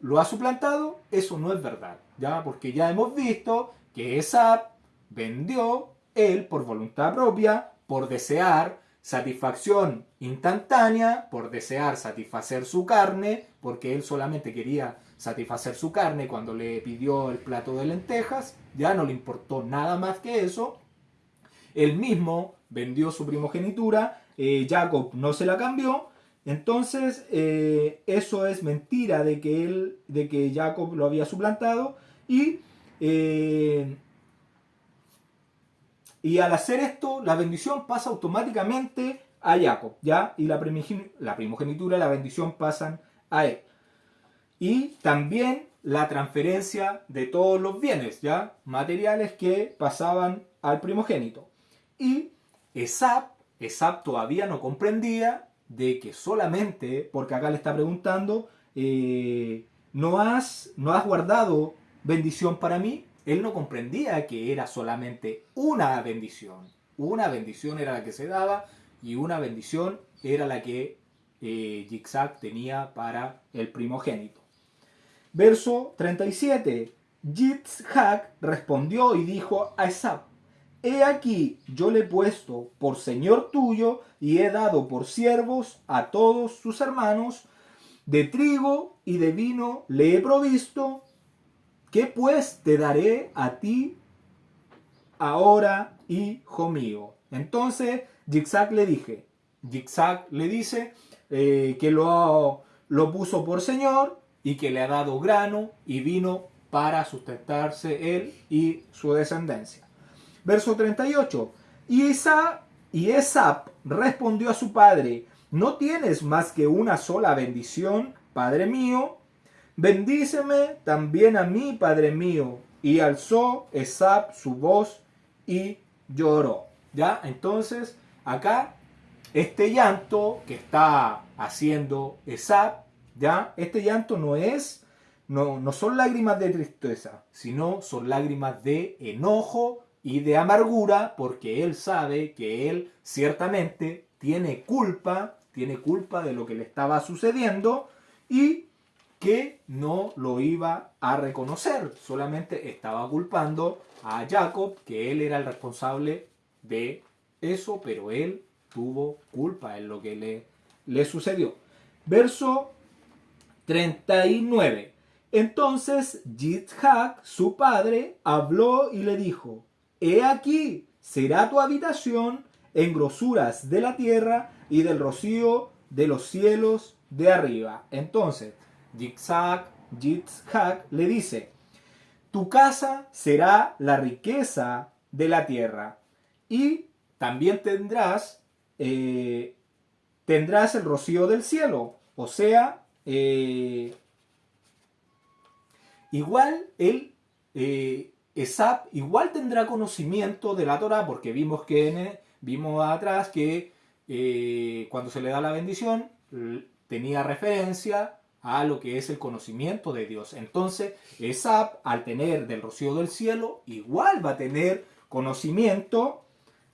lo ha suplantado, eso no es verdad, ya, porque ya hemos visto que Esab vendió él por voluntad propia, por desear satisfacción instantánea, por desear satisfacer su carne, porque él solamente quería satisfacer su carne cuando le pidió el plato de lentejas, ya no le importó nada más que eso. Él mismo vendió su primogenitura, Jacob no se la cambió, Entonces, eso es mentira de que Jacob lo había suplantado eh, y al hacer esto, la bendición pasa automáticamente a Jacob, ¿ya? Y la primogenitura y la bendición pasan a él. Y también la transferencia de todos los bienes, ¿ya? Materiales que pasaban al primogénito. Y Esap todavía no comprendía de que solamente, porque acá le está preguntando, ¿no has guardado bendición para mí? Él no comprendía que era solamente una bendición. Una bendición era la que se daba y una bendición era la que Yitzhak tenía para el primogénito. Verso 37. Yitzhak respondió y dijo a Esap: He aquí, yo le he puesto por señor tuyo y he dado por siervos a todos sus hermanos, de trigo y de vino le he provisto. ¿Qué pues te daré a ti ahora, hijo mío? Entonces Yitzhak le dice que lo puso por señor y que le ha dado grano y vino para sustentarse él y su descendencia. Verso 38. Y Esap respondió a su padre: ¿No tienes más que una sola bendición, padre mío? Bendíceme también a mí, padre mío. Y alzó Esap su voz y lloró. ¿Ya? Entonces, acá, este llanto que está haciendo Esap, ¿ya? Este llanto no son lágrimas de tristeza, sino son lágrimas de enojo y de amargura, porque él sabe que él ciertamente tiene culpa de lo que le estaba sucediendo y que no lo iba a reconocer, solamente estaba culpando a Jacob, que él era el responsable de eso, pero él tuvo culpa en lo que le sucedió. Verso 39. Entonces Yitzhak, su padre, habló y le dijo: He aquí, será tu habitación en grosuras de la tierra y del rocío de los cielos de arriba. Entonces Yitzhak le dice: tu casa será la riqueza de la tierra y también tendrás el rocío del cielo. O sea, igual Esap igual tendrá conocimiento de la Torah, porque vimos atrás que cuando se le da la bendición tenía referencia a lo que es el conocimiento de Dios. Entonces Esap, al tener del rocío del cielo, igual va a tener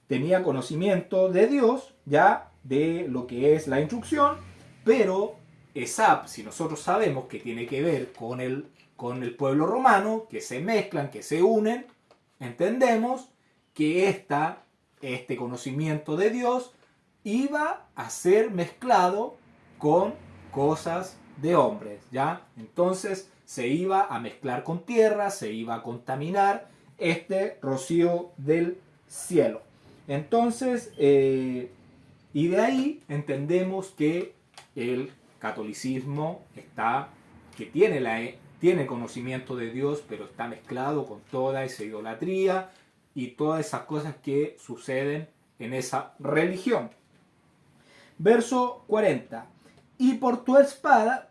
tenía conocimiento de Dios, ya de lo que es la instrucción, pero Esap, si nosotros sabemos que tiene que ver con el pueblo romano, que se mezclan, que se unen, entendemos que este conocimiento de Dios iba a ser mezclado con cosas de hombres, ¿ya? Entonces se iba a mezclar con tierra, se iba a contaminar este rocío del cielo. Entonces, y de ahí entendemos que el catolicismo tiene conocimiento de Dios, pero está mezclado con toda esa idolatría y todas esas cosas que suceden en esa religión. Verso 40. Y por tu espada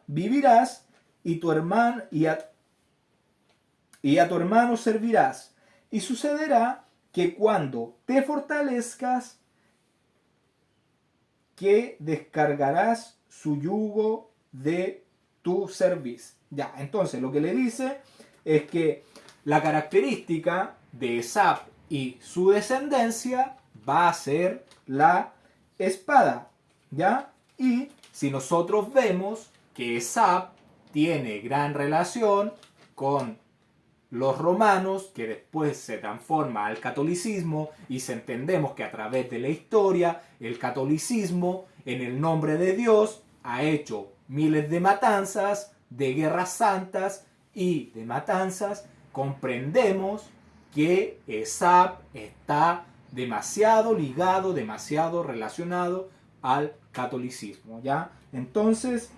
vivirás, y a tu hermano servirás. Y sucederá que cuando te fortalezcas, que descargarás su yugo de tu cerviz. Ya, entonces lo que le dice es que la característica de Esap y su descendencia va a ser la espada, ¿ya? Y si nosotros vemos que Esap tiene gran relación con los romanos, que después se transforma al catolicismo, y si entendemos que a través de la historia el catolicismo, en el nombre de Dios, ha hecho miles de matanzas, de guerras santas y de matanzas, comprendemos que Esap está demasiado ligado, demasiado relacionado al catolicismo. catolicismo, ¿ya? Entonces,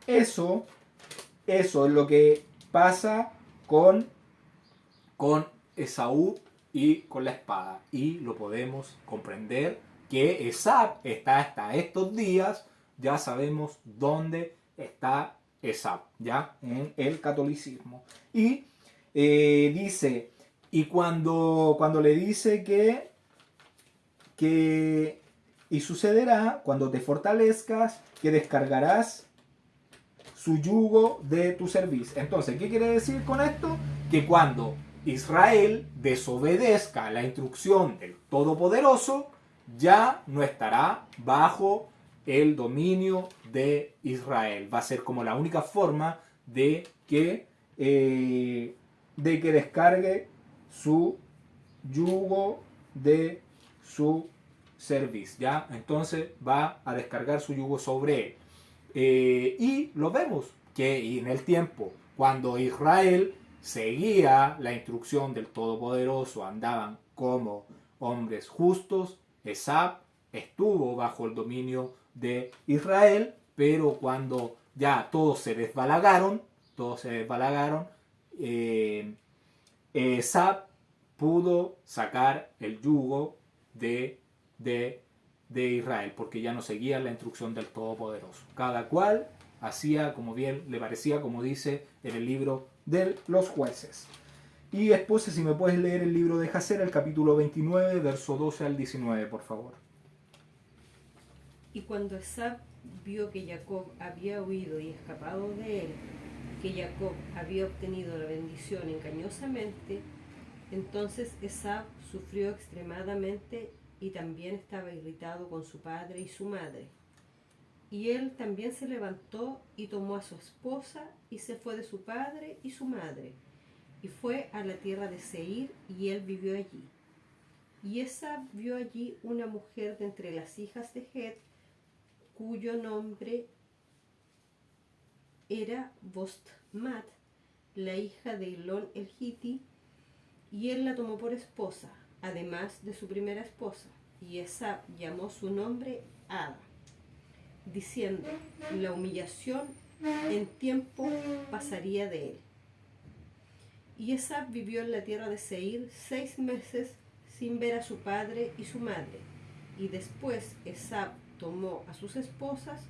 eso es lo que pasa con Esaú y con la espada. Y lo podemos comprender que Esab está hasta estos días, ya sabemos dónde está Esab, ya en el catolicismo. Y dice, y cuando le dice y sucederá cuando te fortalezcas, que descargarás su yugo de tu cerviz. Entonces, ¿qué quiere decir con esto? Que cuando Israel desobedezca la instrucción del Todopoderoso, ya no estará bajo el dominio de Israel. Va a ser como la única forma de que descargue su yugo de su cerviz, ¿ya? Entonces va a descargar su yugo sobre él. Y lo vemos que en el tiempo, cuando Israel seguía la instrucción del Todopoderoso, andaban como hombres justos, Esab estuvo bajo el dominio de Israel, pero cuando ya todos se desbalagaron, Esab pudo sacar el yugo de Israel, porque ya no seguía la instrucción del Todopoderoso. Cada cual hacía como bien le parecía, como dice en el libro de los jueces. Y esposa, si me puedes leer el libro de Jacer, el capítulo 29, verso 12 al 19, por favor. Y cuando Esab vio que Jacob había huido y escapado de él, que Jacob había obtenido la bendición engañosamente, entonces Esab sufrió extremadamente y también estaba irritado con su padre y su madre. Y él también se levantó y tomó a su esposa y se fue de su padre y su madre, y fue a la tierra de Seir, y él vivió allí. Y Esab vio allí una mujer de entre las hijas de Het, cuyo nombre era Bostmat, la hija de Elón el Giti, y él la tomó por esposa, además de su primera esposa. Y Esab llamó su nombre Ada, diciendo, la humillación en tiempo pasaría de él. Y Esab vivió en la tierra de Seir 6 meses sin ver a su padre y su madre. Y después Esab tomó a sus esposas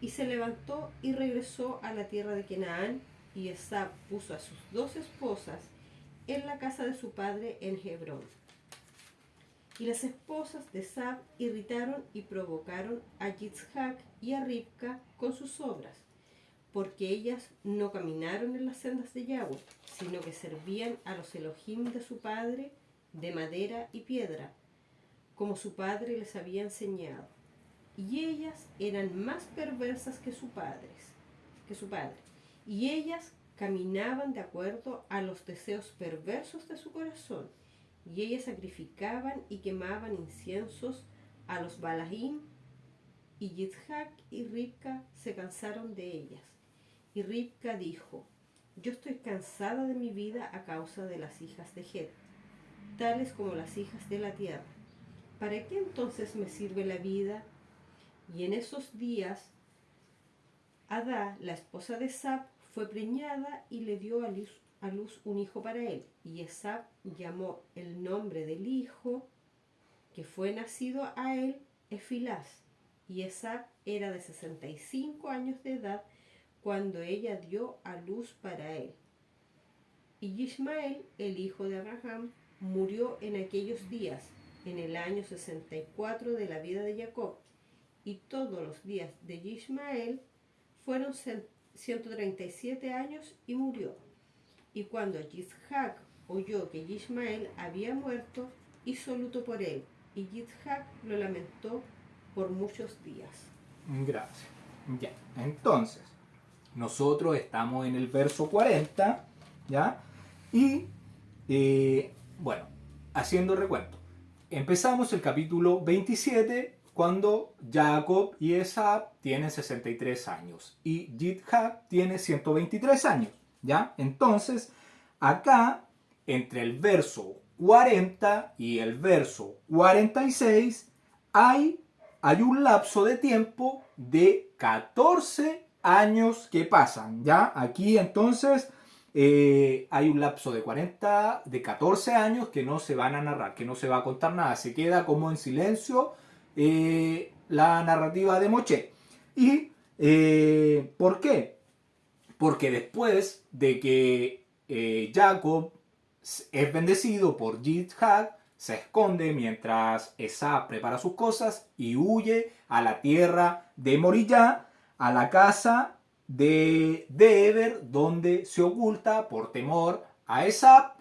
y se levantó y regresó a la tierra de Canaán. Y Esab puso a sus 2 esposas en la casa de su padre en Hebrón. Y las esposas de Esab irritaron y provocaron a Yitzhak y a Ribca con sus obras, porque ellas no caminaron en las sendas de Yahweh, sino que servían a los Elohim de su padre de madera y piedra, como su padre les había enseñado. Y ellas eran más perversas que su padre. Y ellas caminaban de acuerdo a los deseos perversos de su corazón. Y ellas sacrificaban y quemaban inciensos a los Balaim. Y Yitzhak y Ribca se cansaron de ellas. Y Ribca dijo, yo estoy cansada de mi vida a causa de las hijas de Het, tales como las hijas de la tierra. ¿Para qué entonces me sirve la vida? Y en esos días, Adá, la esposa de Esab, fue preñada y le dio a luz un hijo para él. Y Esab llamó el nombre del hijo que fue nacido a él Efilás. Y Esab era de 65 años de edad cuando ella dio a luz para él. Y Ismael, el hijo de Abraham, murió en aquellos días, en el año 64 de la vida de Jacob. Y todos los días de Ismael fueron 137 años y murió. Y cuando Yitzhak oyó que Ismael había muerto, hizo luto por él, y Yitzhak lo lamentó por muchos días. Gracias. Ya, entonces, nosotros estamos en el verso 40, ¿ya? Y, bueno, haciendo recuento. Empezamos el capítulo 27 cuando Jacob y Esab tienen 63 años y Yitzhak tiene 123 años, ¿ya? Entonces, acá, entre el verso 40 y el verso 46, hay hay un lapso de tiempo de 14 años que pasan, ¿ya? Aquí entonces hay un lapso de 14 años que no se van a narrar, que no se va a contar nada, se queda como en silencio la narrativa de Moshe. ¿Y por qué? Porque después de que Jacob es bendecido por Yitzhak, se esconde mientras Esab prepara sus cosas y huye a la tierra de Moriyá, a la casa de Eber, donde se oculta por temor a Esab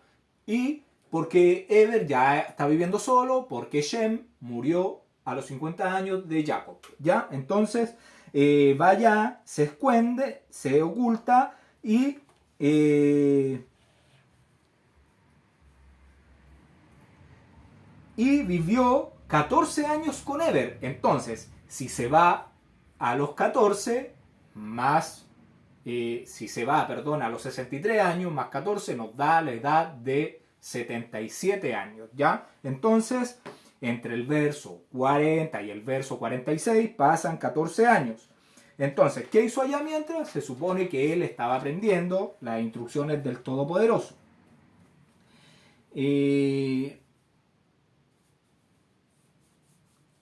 y porque Eber ya está viviendo solo, porque Shem murió a los 50 años de Jacob. ¿Ya? Entonces vaya, se esconde, se oculta y vivió 14 años con Eber. Entonces, si se va a los 14, más, si se va, perdón, a los 63 años, más 14, nos da la edad de 77 años, ¿ya? Entonces, entre el verso 40 y el verso 46 pasan 14 años. Entonces, ¿qué hizo allá mientras? Se supone que él estaba aprendiendo las instrucciones del Todopoderoso.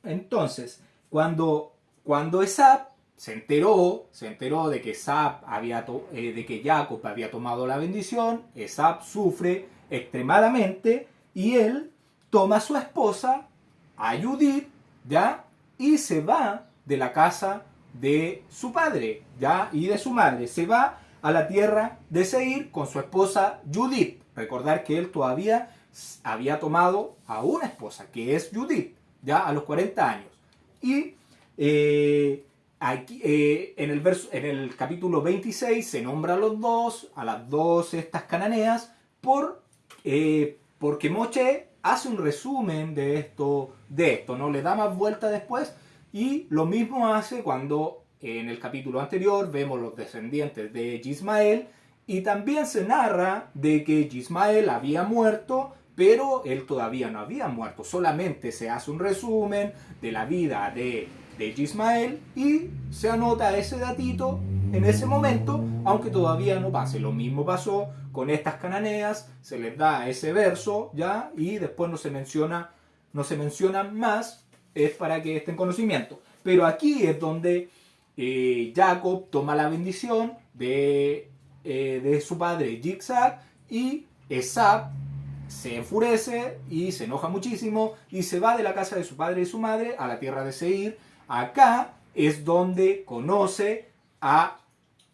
Entonces, cuando Esab se enteró de que de que Jacob había tomado la bendición, Esab sufre extremadamente y él toma a su esposa, a Judith, ¿ya? Y se va de la casa de su padre, ¿ya? Y de su madre. Se va a la tierra de Seir con su esposa Judith. Recordar que él todavía había tomado a una esposa, que es Judith, ya a los 40 años. Y aquí, en el capítulo 26 se nombra a las dos estas cananeas, porque Moshe hace un resumen de esto, ¿no? Le da más vuelta después y lo mismo hace cuando en el capítulo anterior vemos los descendientes de Yismael y también se narra de que Yismael había muerto, pero él todavía no había muerto, solamente se hace un resumen de la vida de Yismael y se anota ese datito en ese momento, aunque todavía no pase. Lo mismo pasó con estas cananeas, se les da ese verso, ¿ya? Y después no se menciona más, es para que estén en conocimiento. Pero aquí es donde Jacob toma la bendición de su padre Yitzhak y Esab se enfurece y se enoja muchísimo y se va de la casa de su padre y su madre a la tierra de Seir. Acá es donde conoce a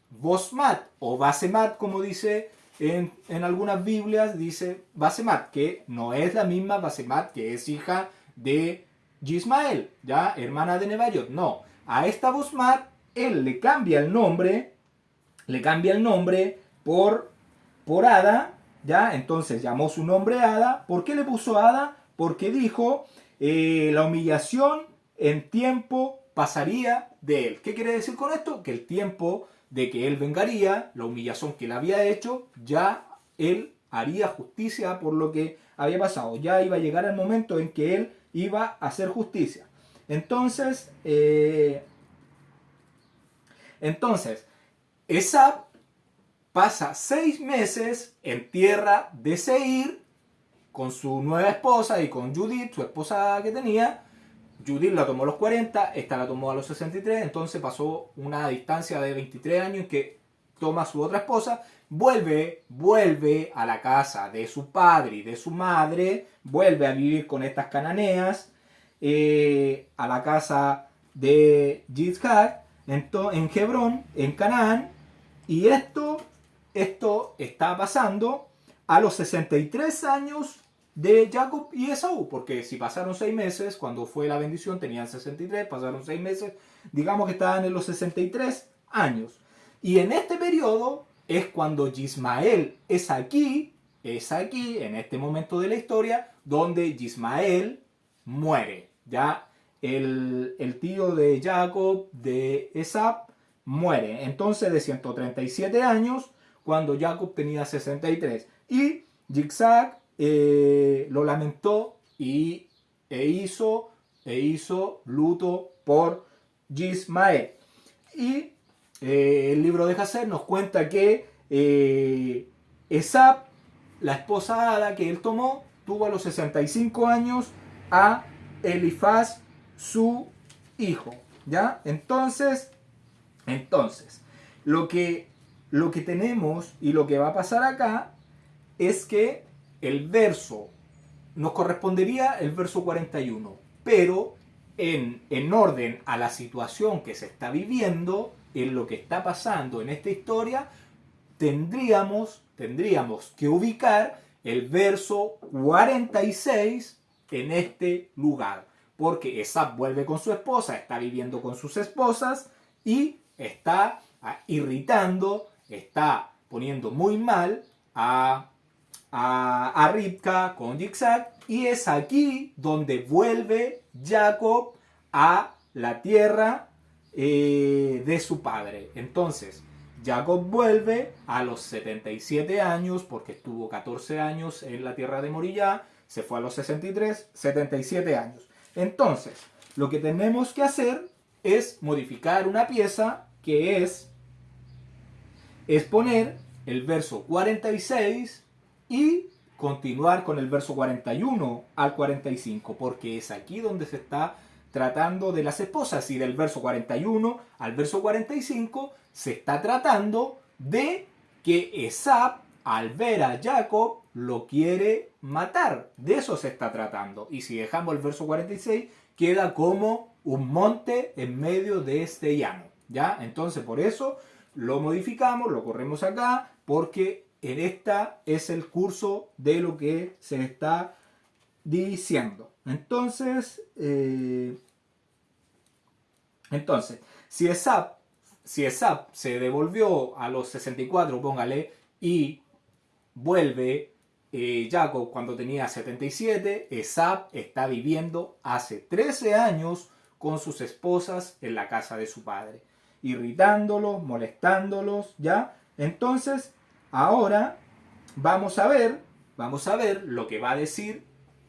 Bosmat o Basemat, como dice en algunas Biblias, dice Basemat, que no es la misma Basemat que es hija de Yismael, ya hermana de Nebayot. No, a esta Bosmat él le cambia el nombre por Ada, ¿ya? Entonces llamó su nombre Ada. ¿Por qué le puso Ada? Porque dijo, la humillación en tiempo pasaría de él. ¿Qué quiere decir con esto? Que el tiempo de que él vengaría, la humillación que él había hecho, ya él haría justicia por lo que había pasado. Ya iba a llegar el momento en que él iba a hacer justicia. Entonces, Esab pasa 6 meses en tierra de Seir con su nueva esposa y con Judith, su esposa que tenía. Judith la tomó a los 40, esta la tomó a los 63, entonces pasó una distancia de 23 años en que toma a su otra esposa, vuelve a la casa de su padre y de su madre, vuelve a vivir con estas cananeas, a la casa de Yitzhak, en Hebrón, en Canaán, y esto está pasando a los 63 años de Jacob y Esaú, porque si pasaron 6 meses, cuando fue la bendición tenían 63, pasaron 6 meses, digamos que estaban en los 63 años. Y en este periodo es cuando Yismael es aquí, en este momento de la historia, donde Yismael muere. Ya el tío de Jacob, de Esab, muere. Entonces de 137 años, cuando Jacob tenía 63. Y Yitzhak lo lamentó e hizo luto por Yismael. Y el libro de Jacer nos cuenta que Esab, la esposa Ada que él tomó, tuvo a los 65 años a Elifaz, su hijo. ¿Ya? Entonces lo que tenemos y lo que va a pasar acá es que el verso nos correspondería el verso 41, pero en orden a la situación que se está viviendo, en lo que está pasando en esta historia, tendríamos que ubicar el verso 46 en este lugar, porque Esab vuelve con su esposa, está viviendo con sus esposas y está irritando, está poniendo muy mal a Rivka con Yitzhak, y es aquí donde vuelve Jacob a la tierra de su padre. Entonces, Jacob vuelve a los 77 años, porque estuvo 14 años en la tierra de Moriah, se fue a los 63, 77 años. Entonces, lo que tenemos que hacer es modificar una pieza que es poner el verso 46 y continuar con el verso 41 al 45, porque es aquí donde se está tratando de las esposas, y del verso 41 al verso 45 se está tratando de que Esab, al ver a Jacob, lo quiere matar. De eso se está tratando. Y si dejamos el verso 46, queda como un monte en medio de este llano. ¿Ya? Entonces, por eso lo modificamos, lo corremos acá, porque en esta es el curso de lo que se está diciendo. Entonces, si Esab se devolvió a los 64, póngale, y vuelve Jacob cuando tenía 77, Esab está viviendo hace 13 años con sus esposas en la casa de su padre, irritándolos, molestándolos, ¿ya? Entonces, ahora vamos a ver lo que va a decir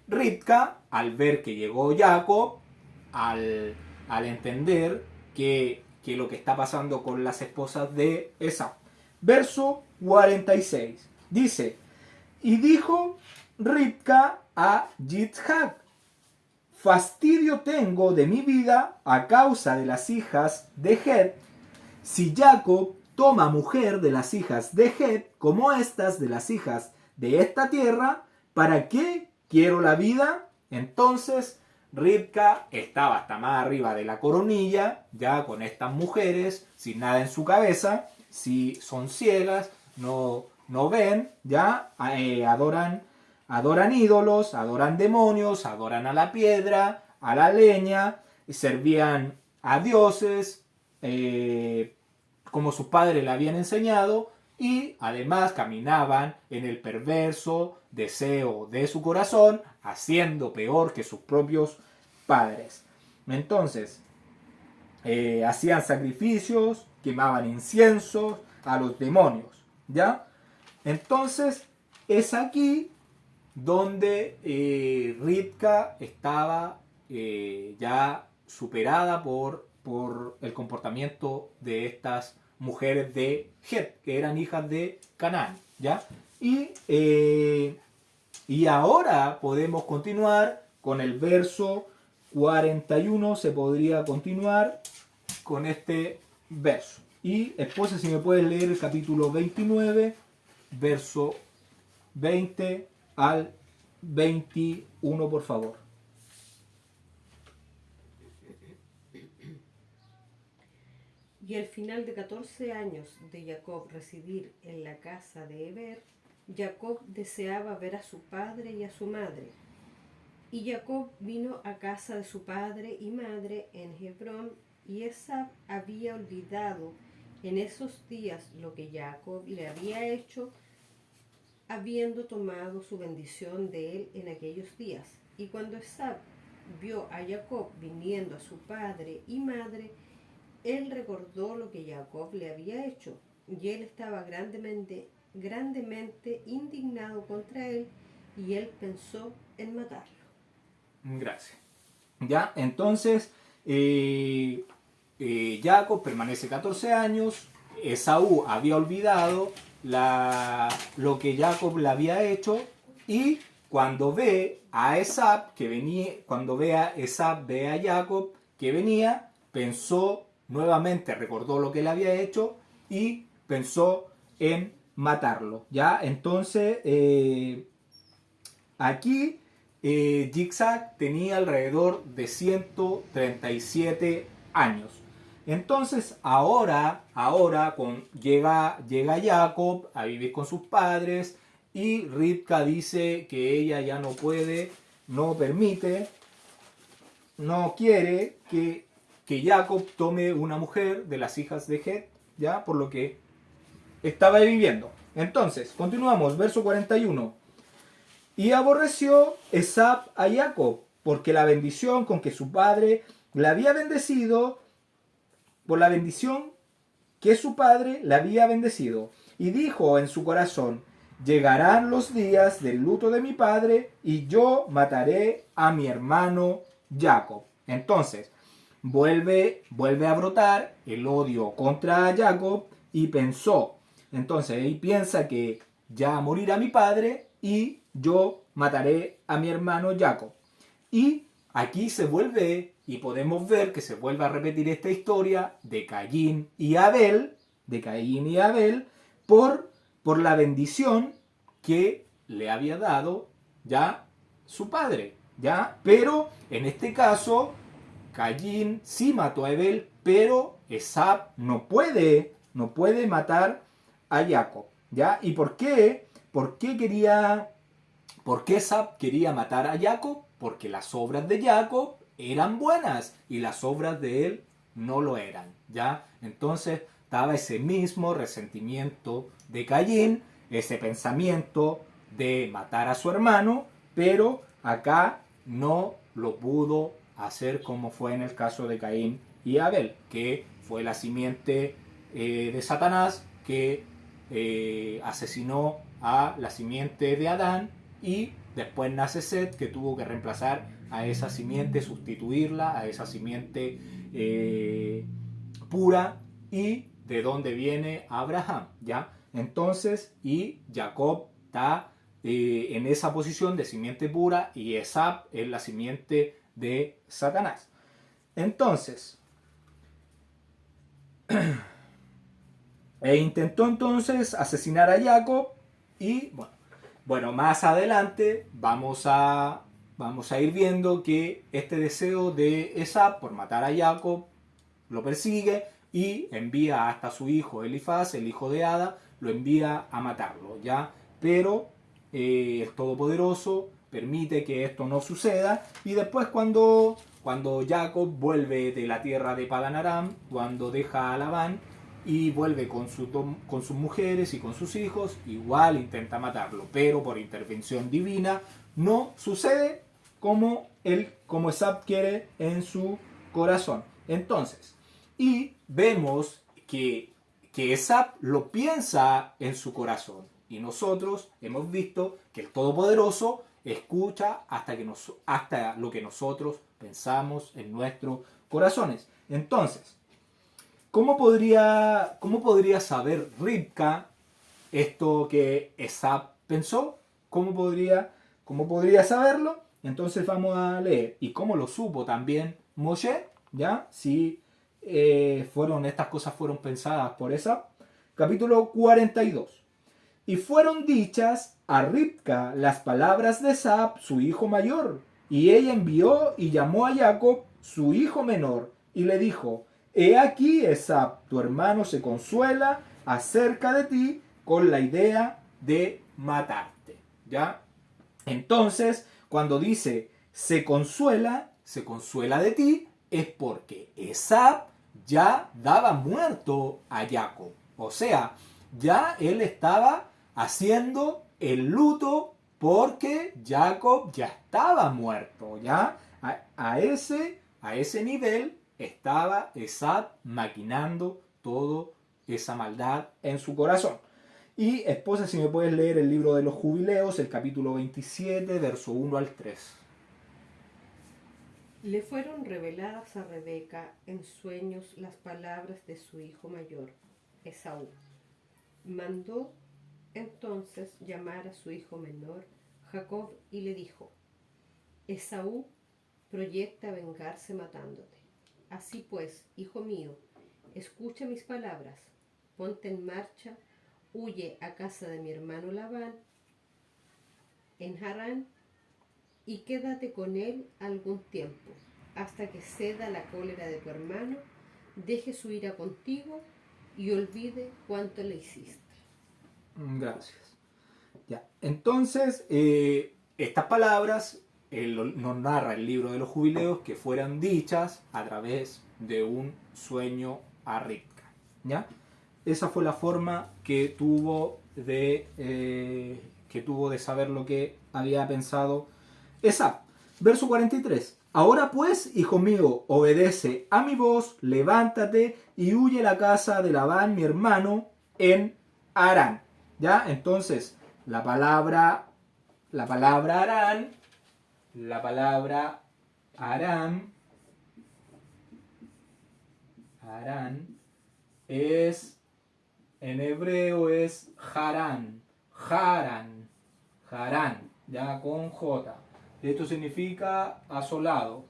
Rivka al ver que llegó Jacob, al entender que lo que está pasando con las esposas de Esab. Verso 46. Dice, y dijo Rivka a Yitzhak, fastidio tengo de mi vida a causa de las hijas de Het. Si Jacob toma mujer de las hijas de Het, como estas de las hijas de esta tierra, ¿para qué quiero la vida? Entonces Rivka estaba hasta más arriba de la coronilla, ya con estas mujeres, sin nada en su cabeza, si son ciegas, no ven, ya adoran ídolos, adoran demonios, adoran a la piedra, a la leña, servían a dioses, como sus padres le habían enseñado, y además caminaban en el perverso deseo de su corazón, haciendo peor que sus propios padres. Entonces, hacían sacrificios, quemaban inciensos a los demonios, ¿ya? Entonces, es aquí donde Rivka estaba ya superada por el comportamiento de estas mujeres de Het, que eran hijas de Canaán, ¿ya? Y ahora podemos continuar con el verso 41, se podría continuar con este verso. Y esposa, si me puedes leer el capítulo 29, verso 20 al 21, por favor. Y al final de 14 años de Jacob residir en la casa de Eber, Jacob deseaba ver a su padre y a su madre. Y Jacob vino a casa de su padre y madre en Hebrón, y Esab había olvidado en esos días lo que Jacob le había hecho, habiendo tomado su bendición de él en aquellos días. Y cuando Esab vio a Jacob viniendo a su padre y madre, él recordó lo que Jacob le había hecho, y él estaba grandemente indignado contra él, y él pensó en matarlo. Gracias. Ya, entonces Jacob permanece 14 años. Esaú había olvidado lo que Jacob le había hecho, y cuando ve a Esab que venía, cuando ve a Jacob que venía, pensó nuevamente, recordó lo que le había hecho y pensó en matarlo. ¿Ya? Entonces, aquí Yitzhak tenía alrededor de 137 años. Entonces ahora llega Jacob a vivir con sus padres, y Rivka dice que ella ya no puede, no permite, no quiere que Jacob tome una mujer de las hijas de Het, ya por lo que estaba viviendo. Entonces, continuamos, verso 41. Y aborreció Esab a Jacob, porque la bendición con que su padre le había bendecido, por la bendición que su padre le había bendecido. Y dijo en su corazón: llegarán los días del luto de mi padre, y yo mataré a mi hermano Jacob. Entonces, vuelve a brotar el odio contra Jacob, y pensó, entonces él piensa que ya morirá mi padre y yo mataré a mi hermano Jacob. Y aquí se vuelve, y podemos ver que se vuelve a repetir esta historia de Caín y Abel, por la bendición que le había dado ya su padre, ¿ya? Pero en este caso, Caín sí mató a Abel, pero Esab no puede matar a Jacob, ¿ya? ¿Y por qué? ¿Por qué Esab quería matar a Jacob? Porque las obras de Jacob eran buenas y las obras de él no lo eran, ¿ya? Entonces estaba ese mismo resentimiento de Caín, ese pensamiento de matar a su hermano, pero acá no lo pudo hacer, como fue en el caso de Caín y Abel, que fue la simiente de Satanás que asesinó a la simiente de Adán, y después nace Set, que tuvo que reemplazar a esa simiente, sustituirla a esa simiente pura, y de donde viene Abraham, ¿ya? Entonces, y Jacob está en esa posición de simiente pura, y Esab es la simiente de Satanás. Entonces, intentó entonces asesinar a Jacob, y bueno, más adelante vamos a ir viendo que este deseo de Esab por matar a Jacob lo persigue, y envía hasta su hijo Elifaz, el hijo de Ada, lo envía a matarlo, ¿ya? Pero el Todopoderoso permite que esto no suceda, y después cuando Jacob vuelve de la tierra de Padan Aram, cuando deja a Labán y vuelve con sus mujeres y con sus hijos, igual intenta matarlo, pero por intervención divina no sucede como Esab quiere en su corazón. Entonces, y vemos que Esab lo piensa en su corazón, y nosotros hemos visto que el Todopoderoso escucha hasta lo que nosotros pensamos en nuestros corazones. Entonces, ¿cómo podría saber Rivka esto que Esab pensó? ¿Cómo podría saberlo? Entonces vamos a leer. ¿Y cómo lo supo también Moshe? ¿Ya? Si estas cosas fueron pensadas por Esab. Capítulo 42. Y fueron dichas a Rivka las palabras de Esab, su hijo mayor. Y ella envió y llamó a Jacob, su hijo menor, y le dijo: he aquí, Esab, tu hermano se consuela acerca de ti con la idea de matarte, ¿ya? Entonces, cuando dice se consuela de ti, es porque Esab ya daba muerto a Jacob. O sea, ya él estaba haciendo el luto porque Jacob ya estaba muerto, ¿ya? A ese nivel estaba Esab maquinando toda esa maldad en su corazón. Y esposa, si me puedes leer el libro de los jubileos, el capítulo 27, verso 1 al 3. Le fueron reveladas a Rebeca en sueños las palabras de su hijo mayor, Esaú. Mandó entonces llamar a su hijo menor, Jacob, y le dijo: Esaú proyecta vengarse matándote. Así pues, hijo mío, escucha mis palabras, ponte en marcha, huye a casa de mi hermano Labán en Harán y quédate con él algún tiempo, hasta que ceda la cólera de tu hermano, deje su ira contigo y olvide cuánto le hiciste. Gracias. Ya. Entonces, estas palabras nos narra el libro de los jubileos que fueran dichas a través de un sueño a Ribka. ¿Ya? Esa fue la forma que tuvo de saber lo que había pensado Esab. Verso 43. Ahora pues, hijo mío, obedece a mi voz, levántate y huye a la casa de Labán, mi hermano, en Harán. ¿Ya? Entonces, la palabra Harán es, en hebreo es Harán, ya con J. Esto significa asolado,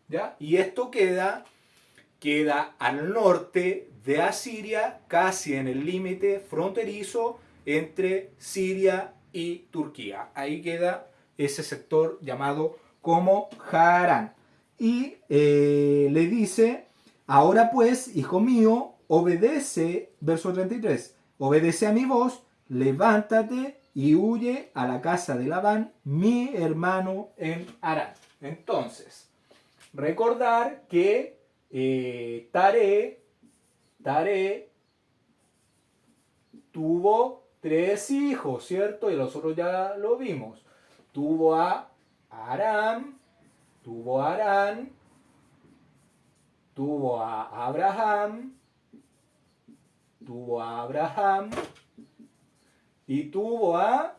¿ya? Y esto queda al norte de Asiria, casi en el límite fronterizo entre Siria y Turquía. Ahí queda ese sector llamado como Harán. Y le dice: ahora pues, hijo mío, obedece, verso 33, obedece a mi voz, levántate y huye a la casa de Labán, mi hermano, en Harán. Entonces, recordar que Taré tuvo 3 hijos, ¿cierto? Y nosotros ya lo vimos. Tuvo a Aram, tuvo a Arán, tuvo a Abraham y tuvo a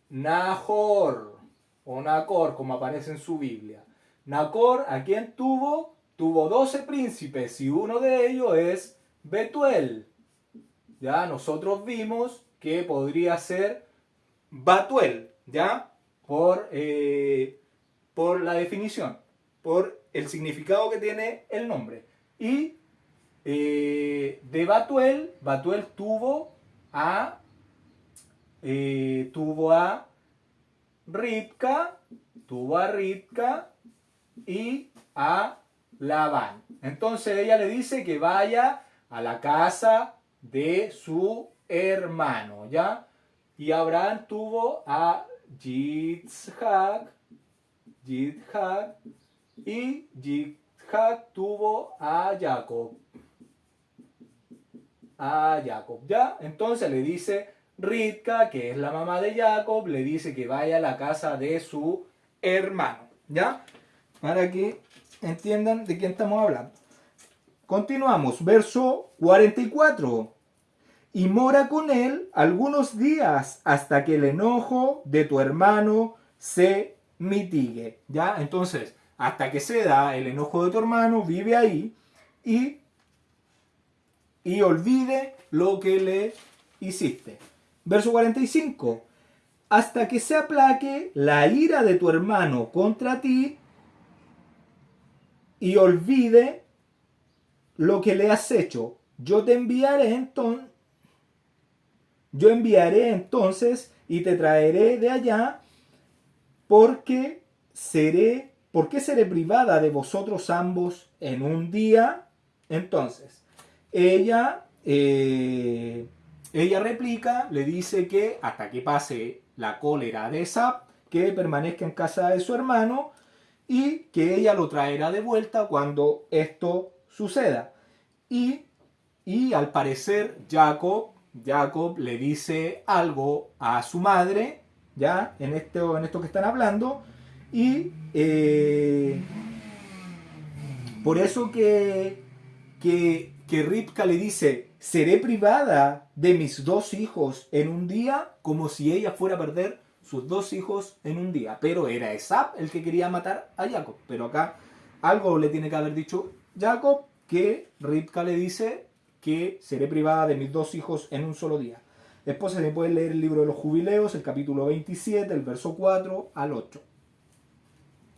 Nahor, o Nacor, como aparece en su Biblia. Nacor, ¿a quién tuvo? Tuvo 12 príncipes y uno de ellos es Betuel. Ya nosotros vimos que podría ser Batuel, ¿ya? Por la definición, por el significado que tiene el nombre. Y de Batuel tuvo a Ribka y a Labán. Entonces ella le dice que vaya a la casa de su hermano, ¿ya? Y Abraham tuvo a Yitzhak y Yitzhak tuvo a Jacob. ¿Ya? Entonces le dice Ribka, que es la mamá de Jacob, le dice que vaya a la casa de su hermano, ¿ya? Para que entiendan de quién estamos hablando. Continuamos, verso 44. Y mora con él algunos días hasta que el enojo de tu hermano se mitigue, ¿ya? Entonces, hasta que se da el enojo de tu hermano, vive ahí y olvide lo que le hiciste. Verso 45. Hasta que se aplaque la ira de tu hermano contra ti y olvide lo que le has hecho. Yo enviaré entonces y te traeré de allá, porque seré privada de vosotros ambos en un día. Entonces, ella replica, le dice que hasta que pase la cólera de Esab, que permanezca en casa de su hermano y que ella lo traerá de vuelta cuando esto suceda. Y al parecer Jacob le dice algo a su madre, ya en esto que están hablando, y por eso que Ribka le dice: seré privada de mis 2 hijos en un día, como si ella fuera a perder sus 2 hijos en un día. Pero era Esab el que quería matar a Jacob. Pero acá algo le tiene que haber dicho Jacob, que Rivka le dice que seré privada de mis 2 hijos en un solo día. Después se puede leer el libro de los jubileos, el capítulo 27, el verso 4 al 8.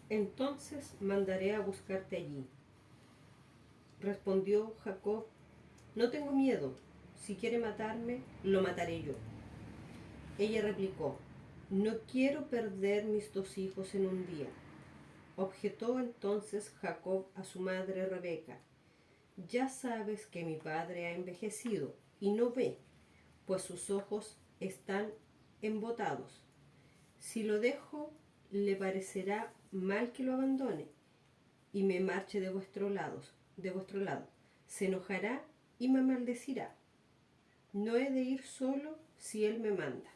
Entonces mandaré a buscarte allí. Respondió Jacob, no tengo miedo, si quiere matarme, lo mataré yo. Ella replicó, no quiero perder mis 2 hijos en un día. Objetó entonces Jacob a su madre Rebeca, ya sabes que mi padre ha envejecido y no ve, pues sus ojos están embotados. Si lo dejo, le parecerá mal que lo abandone y me marche de vuestro lado. Se enojará y me maldecirá. No he de ir solo si él me manda.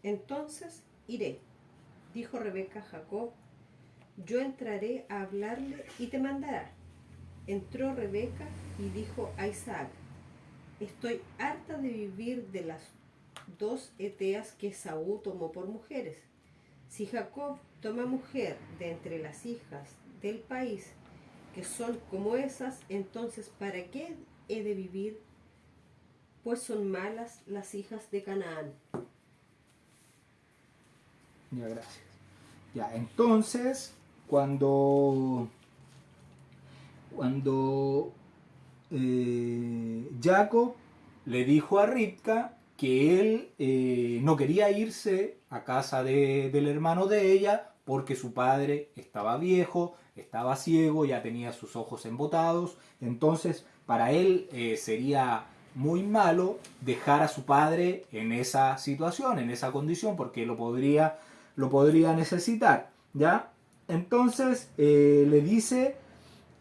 Entonces iré, dijo Rebeca a Jacob, yo entraré a hablarle y te mandará. Entró Rebeca y dijo a Isaac, estoy harta de vivir de las 2 heteas que Esaú tomó por mujeres. Si Jacob toma mujer de entre las hijas del país, que son como esas, entonces ¿para qué he de vivir? Pues son malas las hijas de Canaán. Ya, gracias. Ya, entonces, cuando Jacob le dijo a Rivka que él no quería irse a casa del hermano de ella porque su padre estaba viejo, estaba ciego, ya tenía sus ojos embotados, entonces para él sería muy malo dejar a su padre en esa situación, en esa condición, porque lo podría necesitar, ¿ya? Entonces le dice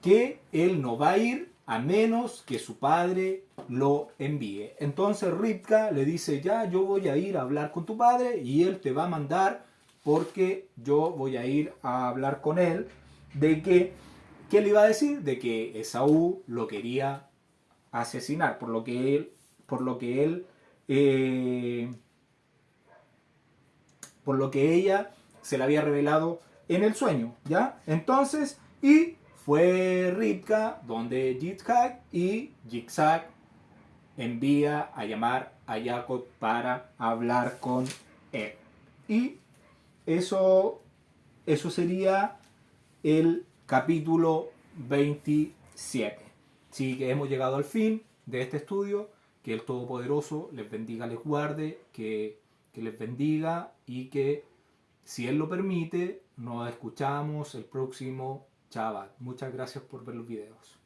que él no va a ir a menos que su padre lo envíe. Entonces Rivka le dice, ya, yo voy a ir a hablar con tu padre y él te va a mandar porque yo voy a ir a hablar con él de que, ¿qué le iba a decir? De que Esaú lo quería asesinar, por lo que él, por lo que ella se le había revelado en el sueño, ¿ya? Entonces, y fue Rivka donde Yitzhak y Yitzhak envía a llamar a Jacob para hablar con él. Y eso sería el capítulo 27. Así que hemos llegado al fin de este estudio. Que el Todopoderoso les bendiga, les guarde, que les bendiga y que, si Él lo permite, nos escuchamos el próximo Shabbat. Muchas gracias por ver los videos.